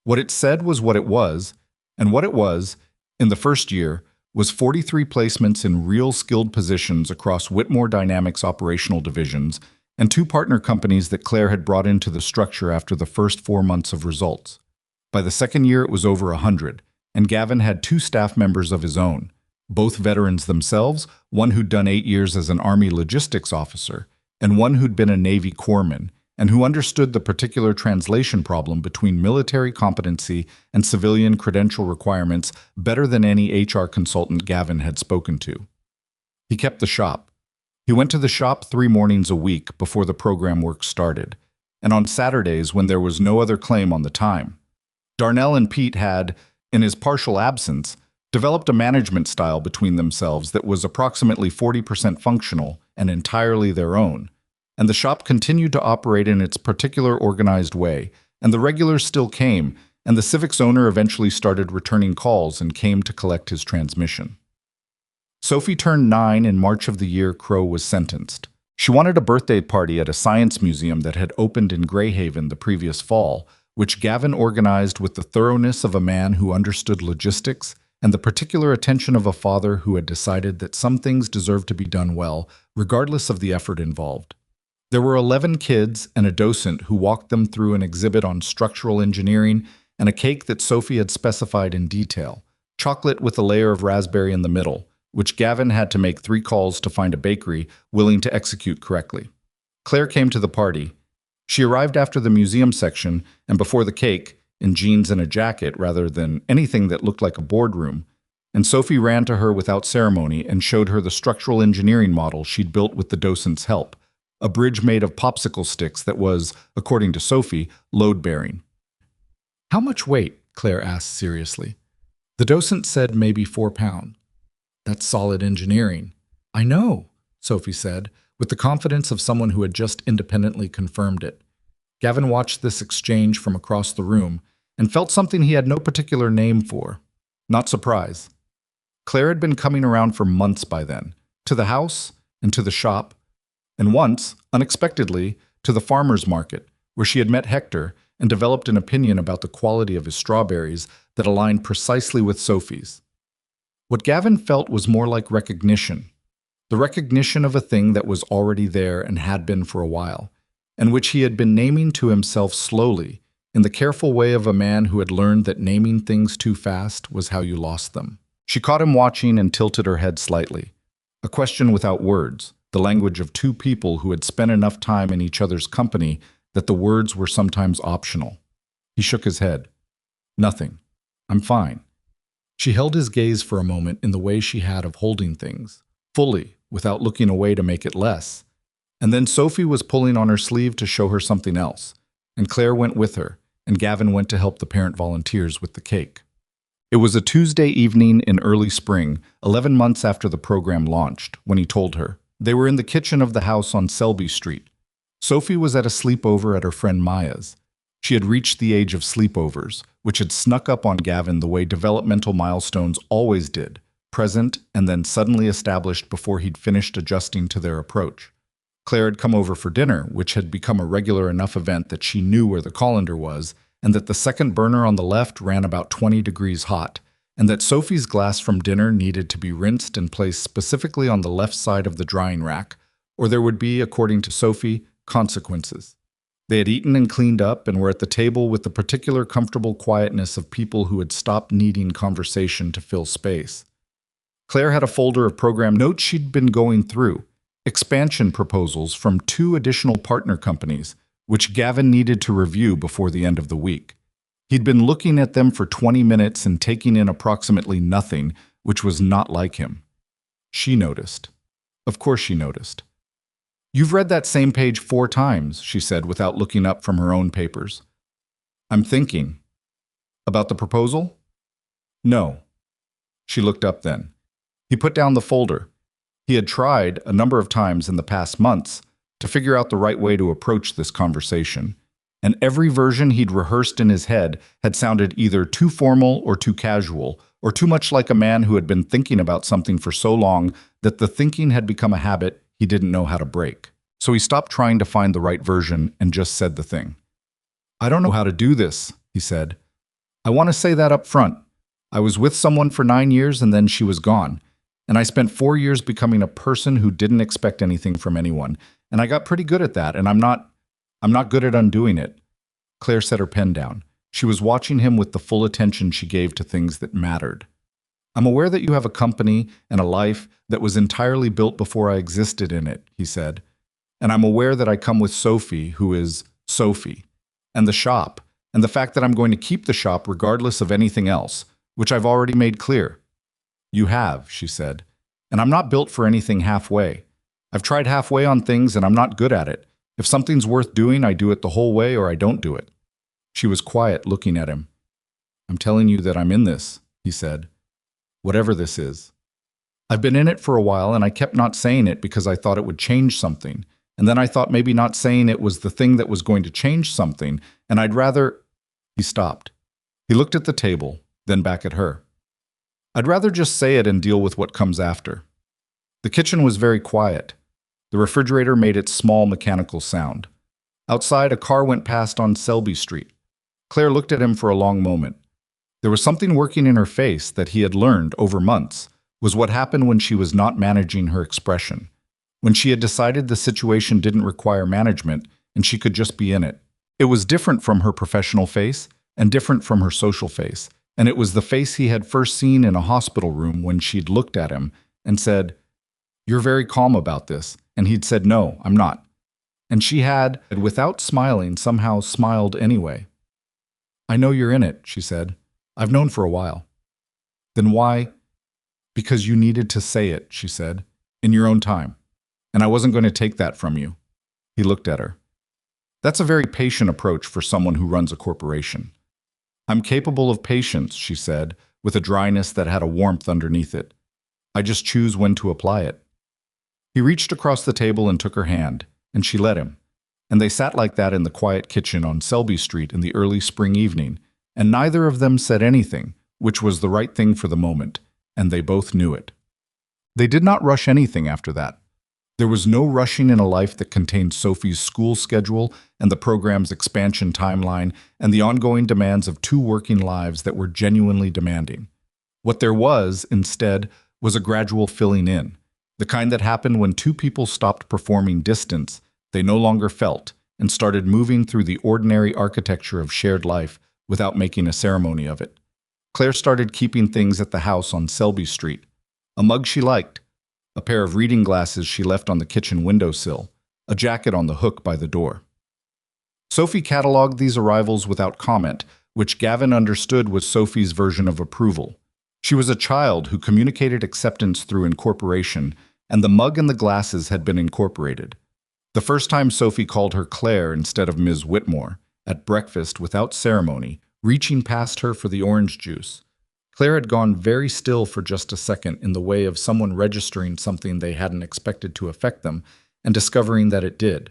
What it said was what it was, and what it was, in the first year, was 43 placements in real skilled positions across Whitmore Dynamics operational divisions and 2 partner companies that Claire had brought into the structure after the first 4 months of results. By the second year, it was over 100, and Gavin had two staff members of his own, both veterans themselves, one who'd done 8 years as an Army logistics officer, and one who'd been a Navy corpsman, and who understood the particular translation problem between military competency and civilian credential requirements better than any HR consultant Gavin had spoken to. He kept the shop. He went to the shop 3 mornings a week before the program work started, and on Saturdays when there was no other claim on the time. Darnell and Pete had, in his partial absence, developed a management style between themselves that was approximately 40% functional and entirely their own, and the shop continued to operate in its particular organized way, and the regulars still came, and the Civic's owner eventually started returning calls and came to collect his transmission. Sophie turned 9 in March of the year Crow was sentenced. She wanted a birthday party at a science museum that had opened in Greyhaven the previous fall, which Gavin organized with the thoroughness of a man who understood logistics and the particular attention of a father who had decided that some things deserved to be done well, regardless of the effort involved. There were 11 kids and a docent who walked them through an exhibit on structural engineering and a cake that Sophie had specified in detail, chocolate with a layer of raspberry in the middle, which Gavin had to make 3 calls to find a bakery willing to execute correctly. Claire came to the party. She arrived after the museum section and before the cake, in jeans and a jacket rather than anything that looked like a boardroom, and Sophie ran to her without ceremony and showed her the structural engineering model she'd built with the docent's help, a bridge made of popsicle sticks that was, according to Sophie, load-bearing. "How much weight?" Claire asked seriously. The docent said maybe 4 pounds. "That's solid engineering." "I know," Sophie said, with the confidence of someone who had just independently confirmed it. Gavin watched this exchange from across the room and felt something he had no particular name for. Not surprise. Claire had been coming around for months by then, to the house and to the shop, and once, unexpectedly, to the farmer's market, where she had met Hector and developed an opinion about the quality of his strawberries that aligned precisely with Sophie's. What Gavin felt was more like recognition, the recognition of a thing that was already there and had been for a while, and which he had been naming to himself slowly, in the careful way of a man who had learned that naming things too fast was how you lost them. She caught him watching and tilted her head slightly. A question without words, the language of 2 people who had spent enough time in each other's company that the words were sometimes optional. He shook his head. "Nothing. I'm fine." She held his gaze for a moment in the way she had of holding things, fully, without looking away to make it less. And then Sophie was pulling on her sleeve to show her something else, and Claire went with her, and Gavin went to help the parent volunteers with the cake. It was a Tuesday evening in early spring, 11 months after the program launched, when he told her. They were in the kitchen of the house on Selby Street. Sophie was at a sleepover at her friend Maya's. She had reached the age of sleepovers, which had snuck up on Gavin the way developmental milestones always did, present and then suddenly established before he'd finished adjusting to their approach. Claire had come over for dinner, which had become a regular enough event that she knew where the colander was, and that the second burner on the left ran about 20 degrees hot, and that Sophie's glass from dinner needed to be rinsed and placed specifically on the left side of the drying rack, or there would be, according to Sophie, consequences. They had eaten and cleaned up and were at the table with the particular comfortable quietness of people who had stopped needing conversation to fill space. Claire had a folder of program notes she'd been going through, expansion proposals from 2 additional partner companies, which Gavin needed to review before the end of the week. He'd been looking at them for 20 minutes and taking in approximately nothing, which was not like him. She noticed. Of course she noticed. "You've read that same page 4 times, she said without looking up from her own papers. "I'm thinking." "About the proposal?" "No." She looked up then. He put down the folder. He had tried, a number of times in the past months, to figure out the right way to approach this conversation, and every version he'd rehearsed in his head had sounded either too formal or too casual, or too much like a man who had been thinking about something for so long that the thinking had become a habit he didn't know how to break. So he stopped trying to find the right version and just said the thing. "I don't know how to do this," he said. "I want to say that up front. I was with someone for 9 years and then she was gone. And I spent 4 years becoming a person who didn't expect anything from anyone. And I got pretty good at that, and I'm not good at undoing it." Claire set her pen down. She was watching him with the full attention she gave to things that mattered. "I'm aware that you have a company and a life that was entirely built before I existed in it," he said. "And I'm aware that I come with Sophie, who is Sophie, and the shop, and the fact that I'm going to keep the shop regardless of anything else, which I've already made clear." "You have," she said, "and I'm not built for anything halfway. I've tried halfway on things and I'm not good at it. If something's worth doing, I do it the whole way or I don't do it." She was quiet, looking at him. "I'm telling you that I'm in this," he said. "Whatever this is. I've been in it for a while and I kept not saying it because I thought it would change something. And then I thought maybe not saying it was the thing that was going to change something, and I'd rather—" He stopped. He looked at the table, then back at her. "I'd rather just say it and deal with what comes after." The kitchen was very quiet. The refrigerator made its small mechanical sound. Outside, a car went past on Selby Street. Claire looked at him for a long moment. There was something working in her face that he had learned over months was what happened when she was not managing her expression, when she had decided the situation didn't require management and she could just be in it. It was different from her professional face and different from her social face, and it was the face he had first seen in a hospital room when she'd looked at him and said, "You're very calm about this," and he'd said, "No, I'm not." And she had, without smiling, somehow smiled anyway. "I know you're in it," she said. "I've known for a while." "Then why?" "Because you needed to say it," she said, "in your own time. And I wasn't going to take that from you." He looked at her. "That's a very patient approach for someone who runs a corporation." "I'm capable of patience," she said, with a dryness that had a warmth underneath it. "I just choose when to apply it." He reached across the table and took her hand, and she let him. And they sat like that in the quiet kitchen on Selby Street in the early spring evening, and neither of them said anything, which was the right thing for the moment, and they both knew it. They did not rush anything after that. There was no rushing in a life that contained Sophie's school schedule and the program's expansion timeline and the ongoing demands of two working lives that were genuinely demanding. What there was, instead, was a gradual filling in, the kind that happened when two people stopped performing distance they no longer felt and started moving through the ordinary architecture of shared life without making a ceremony of it. Claire started keeping things at the house on Selby Street. A mug she liked, a pair of reading glasses she left on the kitchen windowsill, a jacket on the hook by the door. Sophie catalogued these arrivals without comment, which Gavin understood was Sophie's version of approval. She was a child who communicated acceptance through incorporation, and the mug and the glasses had been incorporated. The first time Sophie called her Claire instead of Ms. Whitmore, at breakfast without ceremony, reaching past her for the orange juice. Claire had gone very still for just a second in the way of someone registering something they hadn't expected to affect them and discovering that it did.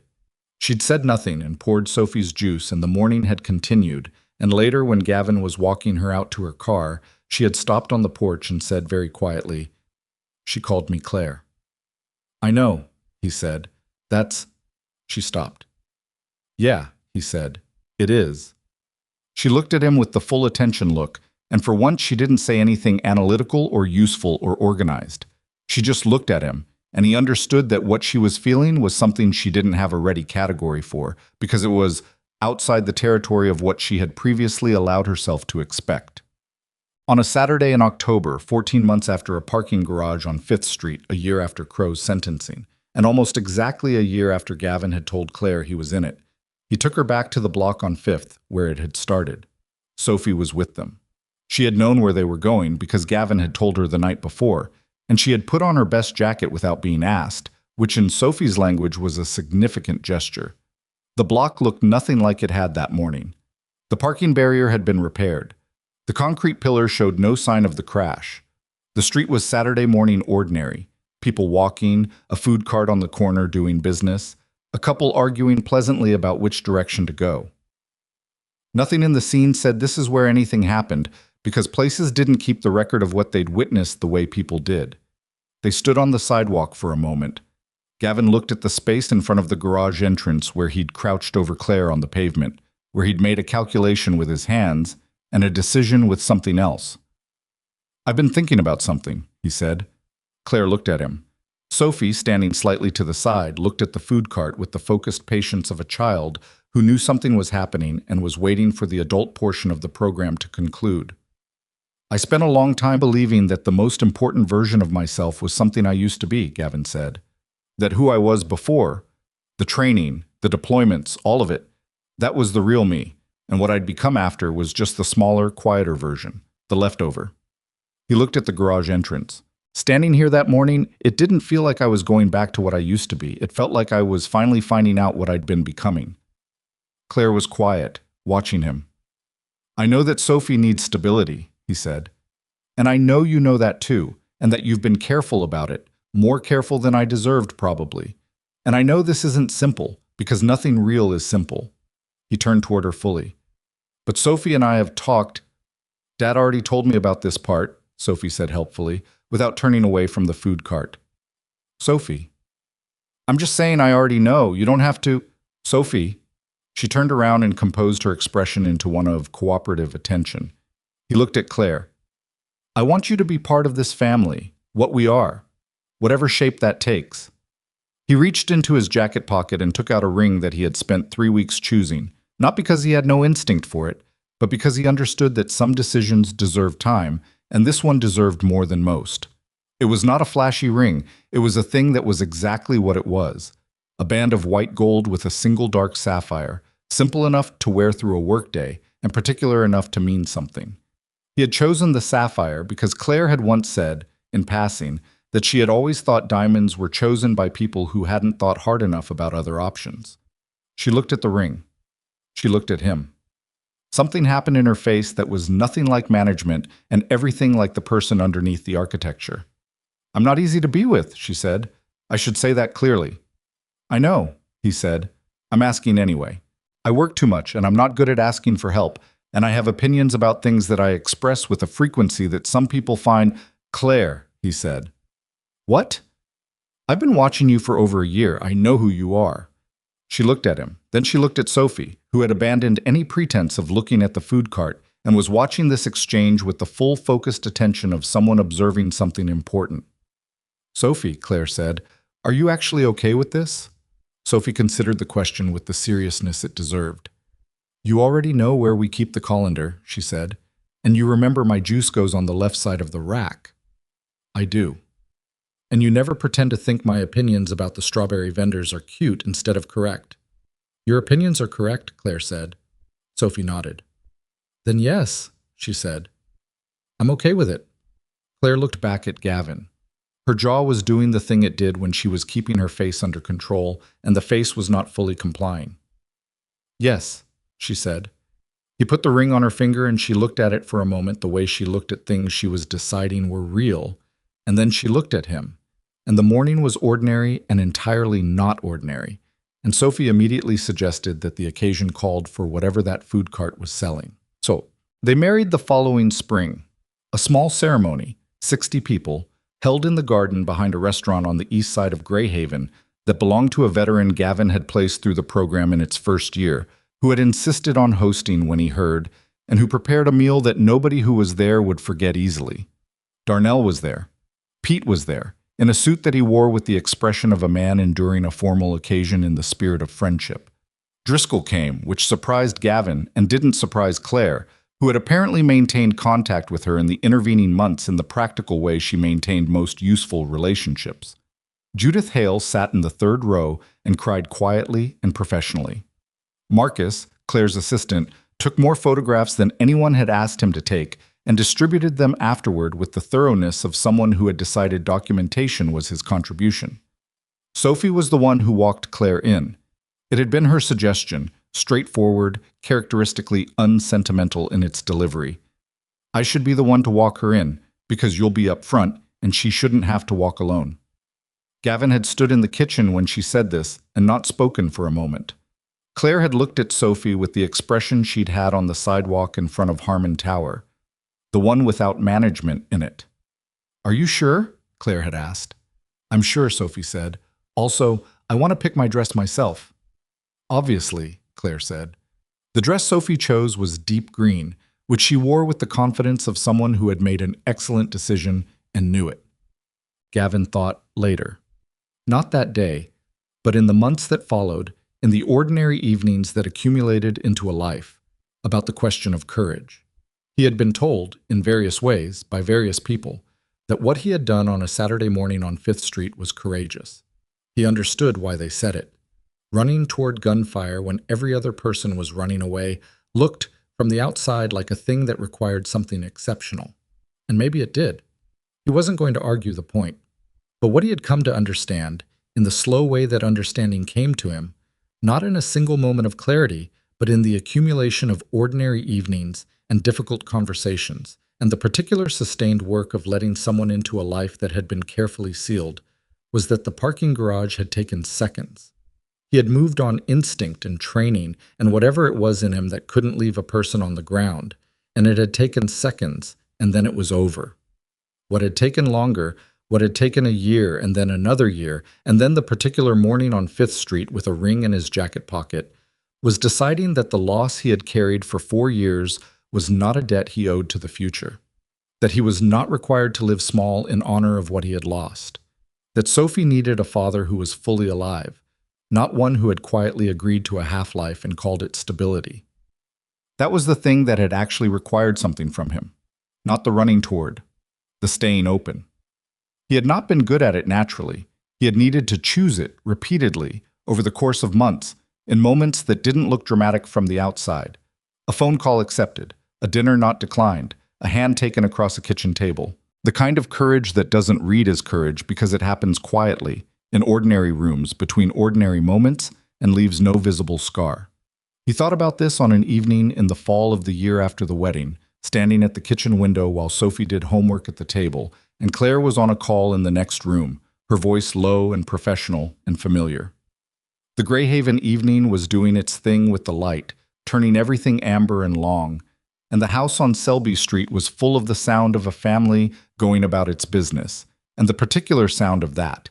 She'd said nothing and poured Sophie's juice, and the morning had continued, and later when Gavin was walking her out to her car, she had stopped on the porch and said very quietly, "She called me Claire." "I know," he said. "That's—" She stopped. "Yeah," he said. "It is." She looked at him with the full attention look, and for once she didn't say anything analytical or useful or organized. She just looked at him, and he understood that what she was feeling was something she didn't have a ready category for, because it was outside the territory of what she had previously allowed herself to expect. On a Saturday in October, 14 months after a parking garage on 5th Street, a year after Crow's sentencing, and almost exactly a year after Gavin had told Claire he was in it, he took her back to the block on 5th, where it had started. Sophie was with them. She had known where they were going because Gavin had told her the night before, and she had put on her best jacket without being asked, which in Sophie's language was a significant gesture. The block looked nothing like it had that morning. The parking barrier had been repaired. The concrete pillar showed no sign of the crash. The street was Saturday morning ordinary. People walking, a food cart on the corner doing business, a couple arguing pleasantly about which direction to go. Nothing in the scene said this is where anything happened, because places didn't keep the record of what they'd witnessed the way people did. They stood on the sidewalk for a moment. Gavin looked at the space in front of the garage entrance where he'd crouched over Claire on the pavement, where he'd made a calculation with his hands and a decision with something else. "I've been thinking about something," he said. Claire looked at him. Sophie, standing slightly to the side, looked at the food cart with the focused patience of a child who knew something was happening and was waiting for the adult portion of the program to conclude. I spent a long time believing that the most important version of myself was something I used to be, Gavin said. That who I was before, the training, the deployments, all of it, that was the real me, and what I'd become after was just the smaller, quieter version, the leftover. He looked at the garage entrance. Standing here that morning, it didn't feel like I was going back to what I used to be. It felt like I was finally finding out what I'd been becoming. Claire was quiet, watching him. I know that Sophie needs stability, he said. And I know you know that too, and that you've been careful about it, more careful than I deserved probably. And I know this isn't simple, because nothing real is simple. He turned toward her fully. But Sophie and I have talked. Dad already told me about this part, Sophie said helpfully, without turning away from the food cart. Sophie. I'm just saying I already know. You don't have to. Sophie. She turned around and composed her expression into one of cooperative attention. He looked at Claire. I want you to be part of this family, what we are, whatever shape that takes. He reached into his jacket pocket and took out a ring that he had spent 3 weeks choosing, not because he had no instinct for it, but because he understood that some decisions deserved time, and this one deserved more than most. It was not a flashy ring, it was a thing that was exactly what it was. A band of white gold with a single dark sapphire, simple enough to wear through a workday, and particular enough to mean something. He had chosen the sapphire because Claire had once said, in passing, that she had always thought diamonds were chosen by people who hadn't thought hard enough about other options. She looked at the ring. She looked at him. Something happened in her face that was nothing like management and everything like the person underneath the architecture. I'm not easy to be with, she said. I should say that clearly. I know, he said. I'm asking anyway. I work too much and I'm not good at asking for help, and I have opinions about things that I express with a frequency that some people find. Claire, he said. What? I've been watching you for over a year. I know who you are. She looked at him. Then she looked at Sophie, who had abandoned any pretense of looking at the food cart and was watching this exchange with the full focused attention of someone observing something important. Sophie, Claire said, are you actually okay with this? Sophie considered the question with the seriousness it deserved. You already know where we keep the colander, she said, and you remember my juice goes on the left side of the rack. I do. And you never pretend to think my opinions about the strawberry vendors are cute instead of correct. Your opinions are correct, Claire said. Sophie nodded. Then yes, she said. I'm okay with it. Claire looked back at Gavin. Her jaw was doing the thing it did when she was keeping her face under control, and the face was not fully complying. Yes, she said. He put the ring on her finger and she looked at it for a moment the way she looked at things she was deciding were real, and then she looked at him. And the morning was ordinary and entirely not ordinary, and Sophie immediately suggested that the occasion called for whatever that food cart was selling. So, they married the following spring. A small ceremony, 60 people, held in the garden behind a restaurant on the east side of Greyhaven that belonged to a veteran Gavin had placed through the program in its first year, who had insisted on hosting when he heard, and who prepared a meal that nobody who was there would forget easily. Darnell was there. Pete was there, in a suit that he wore with the expression of a man enduring a formal occasion in the spirit of friendship. Driscoll came, which surprised Gavin and didn't surprise Claire, who had apparently maintained contact with her in the intervening months in the practical way she maintained most useful relationships. Judith Hale sat in the third row and cried quietly and professionally. Marcus, Claire's assistant, took more photographs than anyone had asked him to take and distributed them afterward with the thoroughness of someone who had decided documentation was his contribution. Sophie was the one who walked Claire in. It had been her suggestion, straightforward, characteristically unsentimental in its delivery. I should be the one to walk her in, because you'll be up front, and she shouldn't have to walk alone. Gavin had stood in the kitchen when she said this, and not spoken for a moment. Claire had looked at Sophie with the expression she'd had on the sidewalk in front of Harmon Tower, the one without management in it. Are you sure? Claire had asked. I'm sure, Sophie said. Also, I want to pick my dress myself. Obviously, Claire said. The dress Sophie chose was deep green, which she wore with the confidence of someone who had made an excellent decision and knew it. Gavin thought later. Not that day, but in the months that followed, in the ordinary evenings that accumulated into a life, about the question of courage. He had been told, in various ways, by various people, that what he had done on a Saturday morning on Fifth Street was courageous. He understood why they said it. Running toward Gunfire when every other person was running away looked, from the outside, like a thing that required something exceptional. And maybe it did. He wasn't going to argue the point. But what he had come to understand, in the slow way that understanding came to him, not in a single moment of clarity, but in the accumulation of ordinary evenings and difficult conversations, and the particular sustained work of letting someone into a life that had been carefully sealed, was that the parking garage had taken seconds. He had moved on instinct and training and whatever it was in him that couldn't leave a person on the ground, and it had taken seconds, and then it was over. What had taken longer, what had taken a year and then another year, and then the particular morning on Fifth Street with a ring in his jacket pocket, was deciding that the loss he had carried for 4 years was not a debt he owed to the future, that he was not required to live small in honor of what he had lost, that Sophie needed a father who was fully alive, not one who had quietly agreed to a half-life and called it stability. That was the thing that had actually required something from him, not the running toward, the staying open. He had not been good at it naturally. He had needed to choose it repeatedly over the course of months, in moments that didn't look dramatic from the outside. A phone call accepted, a dinner not declined, a hand taken across a kitchen table. The kind of courage that doesn't read as courage because it happens quietly, in ordinary rooms, between ordinary moments, and leaves no visible scar. He thought about this on an evening in the fall of the year after the wedding, standing at the kitchen window while Sophie did homework at the table, and Claire was on a call in the next room, her voice low and professional and familiar. The Greyhaven evening was doing its thing with the light, turning everything amber and long, and the house on Selby Street was full of the sound of a family going about its business, and the particular sound of that,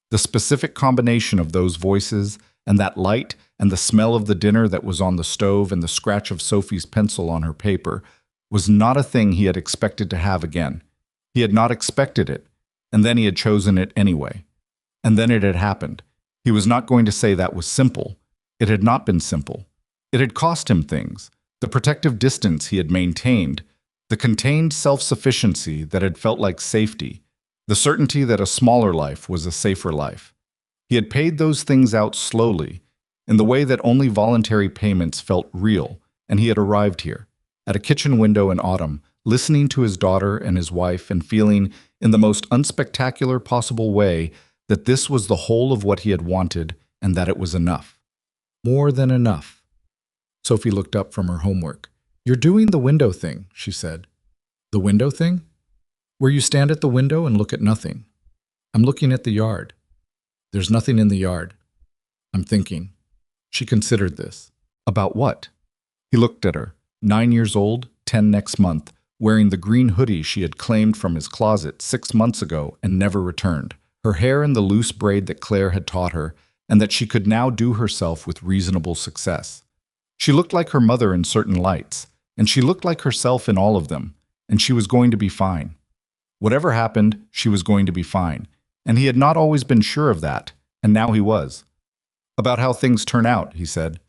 the specific combination of those voices and that light and the smell of the dinner that was on the stove and the scratch of Sophie's pencil on her paper, was not a thing he had expected to have again. He had not expected it, and then he had chosen it anyway. And then it had happened. He was not going to say that was simple. It had not been simple. It had cost him things, the protective distance he had maintained, the contained self-sufficiency that had felt like safety, the certainty that a smaller life was a safer life. He had paid those things out slowly, in the way that only voluntary payments felt real, and he had arrived here, at a kitchen window in autumn, listening to his daughter and his wife and feeling, in the most unspectacular possible way, that this was the whole of what he had wanted and that it was enough. More than enough. Sophie looked up from her homework. "You're doing the window thing," she said. "The window thing?" "Where you stand at the window and look at nothing." "I'm looking at the yard." "There's nothing in the yard." "I'm thinking." She considered this. About what? He looked at her, 9 years old, 10 next month, wearing the green hoodie she had claimed from his closet 6 months ago and never returned, her hair in the loose braid that Claire had taught her, and that she could now do herself with reasonable success. She looked like her mother in certain lights, and she looked like herself in all of them, and she was going to be fine. Whatever happened, she was going to be fine, and he had not always been sure of that, and now he was. "About how things turn out," he said.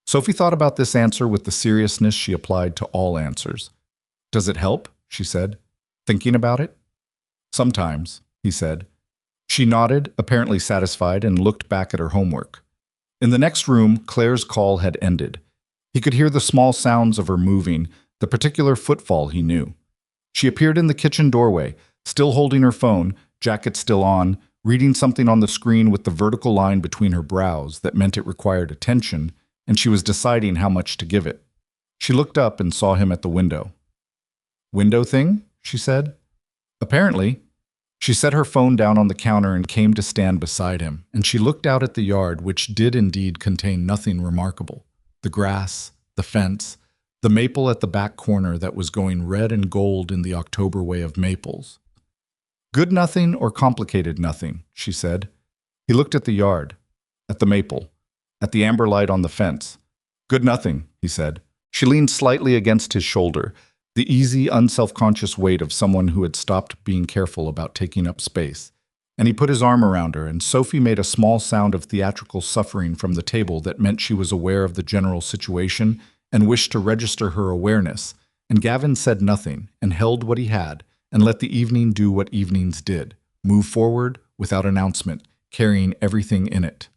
Sophie thought about this answer with the seriousness she applied to all answers. "Does it help?" she said. "Thinking about it?" "Sometimes," he said. She nodded, apparently satisfied, and looked back at her homework. In the next room, Claire's call had ended. He could hear the small sounds of her moving, the particular footfall he knew. She appeared in the kitchen doorway, still holding her phone, jacket still on, reading something on the screen with the vertical line between her brows that meant it required attention, and she was deciding how much to give it. She looked up and saw him at the window. "Window thing?" she said. "Apparently." She set her phone down on the counter and came to stand beside him, and she looked out at the yard, which did indeed contain nothing remarkable. The grass, the fence, the maple at the back corner that was going red and gold in the October way of maples. "Good nothing or complicated nothing," she said. He looked at the yard, at the maple, at the amber light on the fence. "Good nothing," he said. She leaned slightly against his shoulder, the easy, unself-conscious weight of someone who had stopped being careful about taking up space. and he put his arm around her, and Sophie made a small sound of theatrical suffering from the table that meant she was aware of the general situation and wished to register her awareness, and Gavin said nothing and held what he had and let the evening do what evenings did, move forward without announcement, carrying everything in it.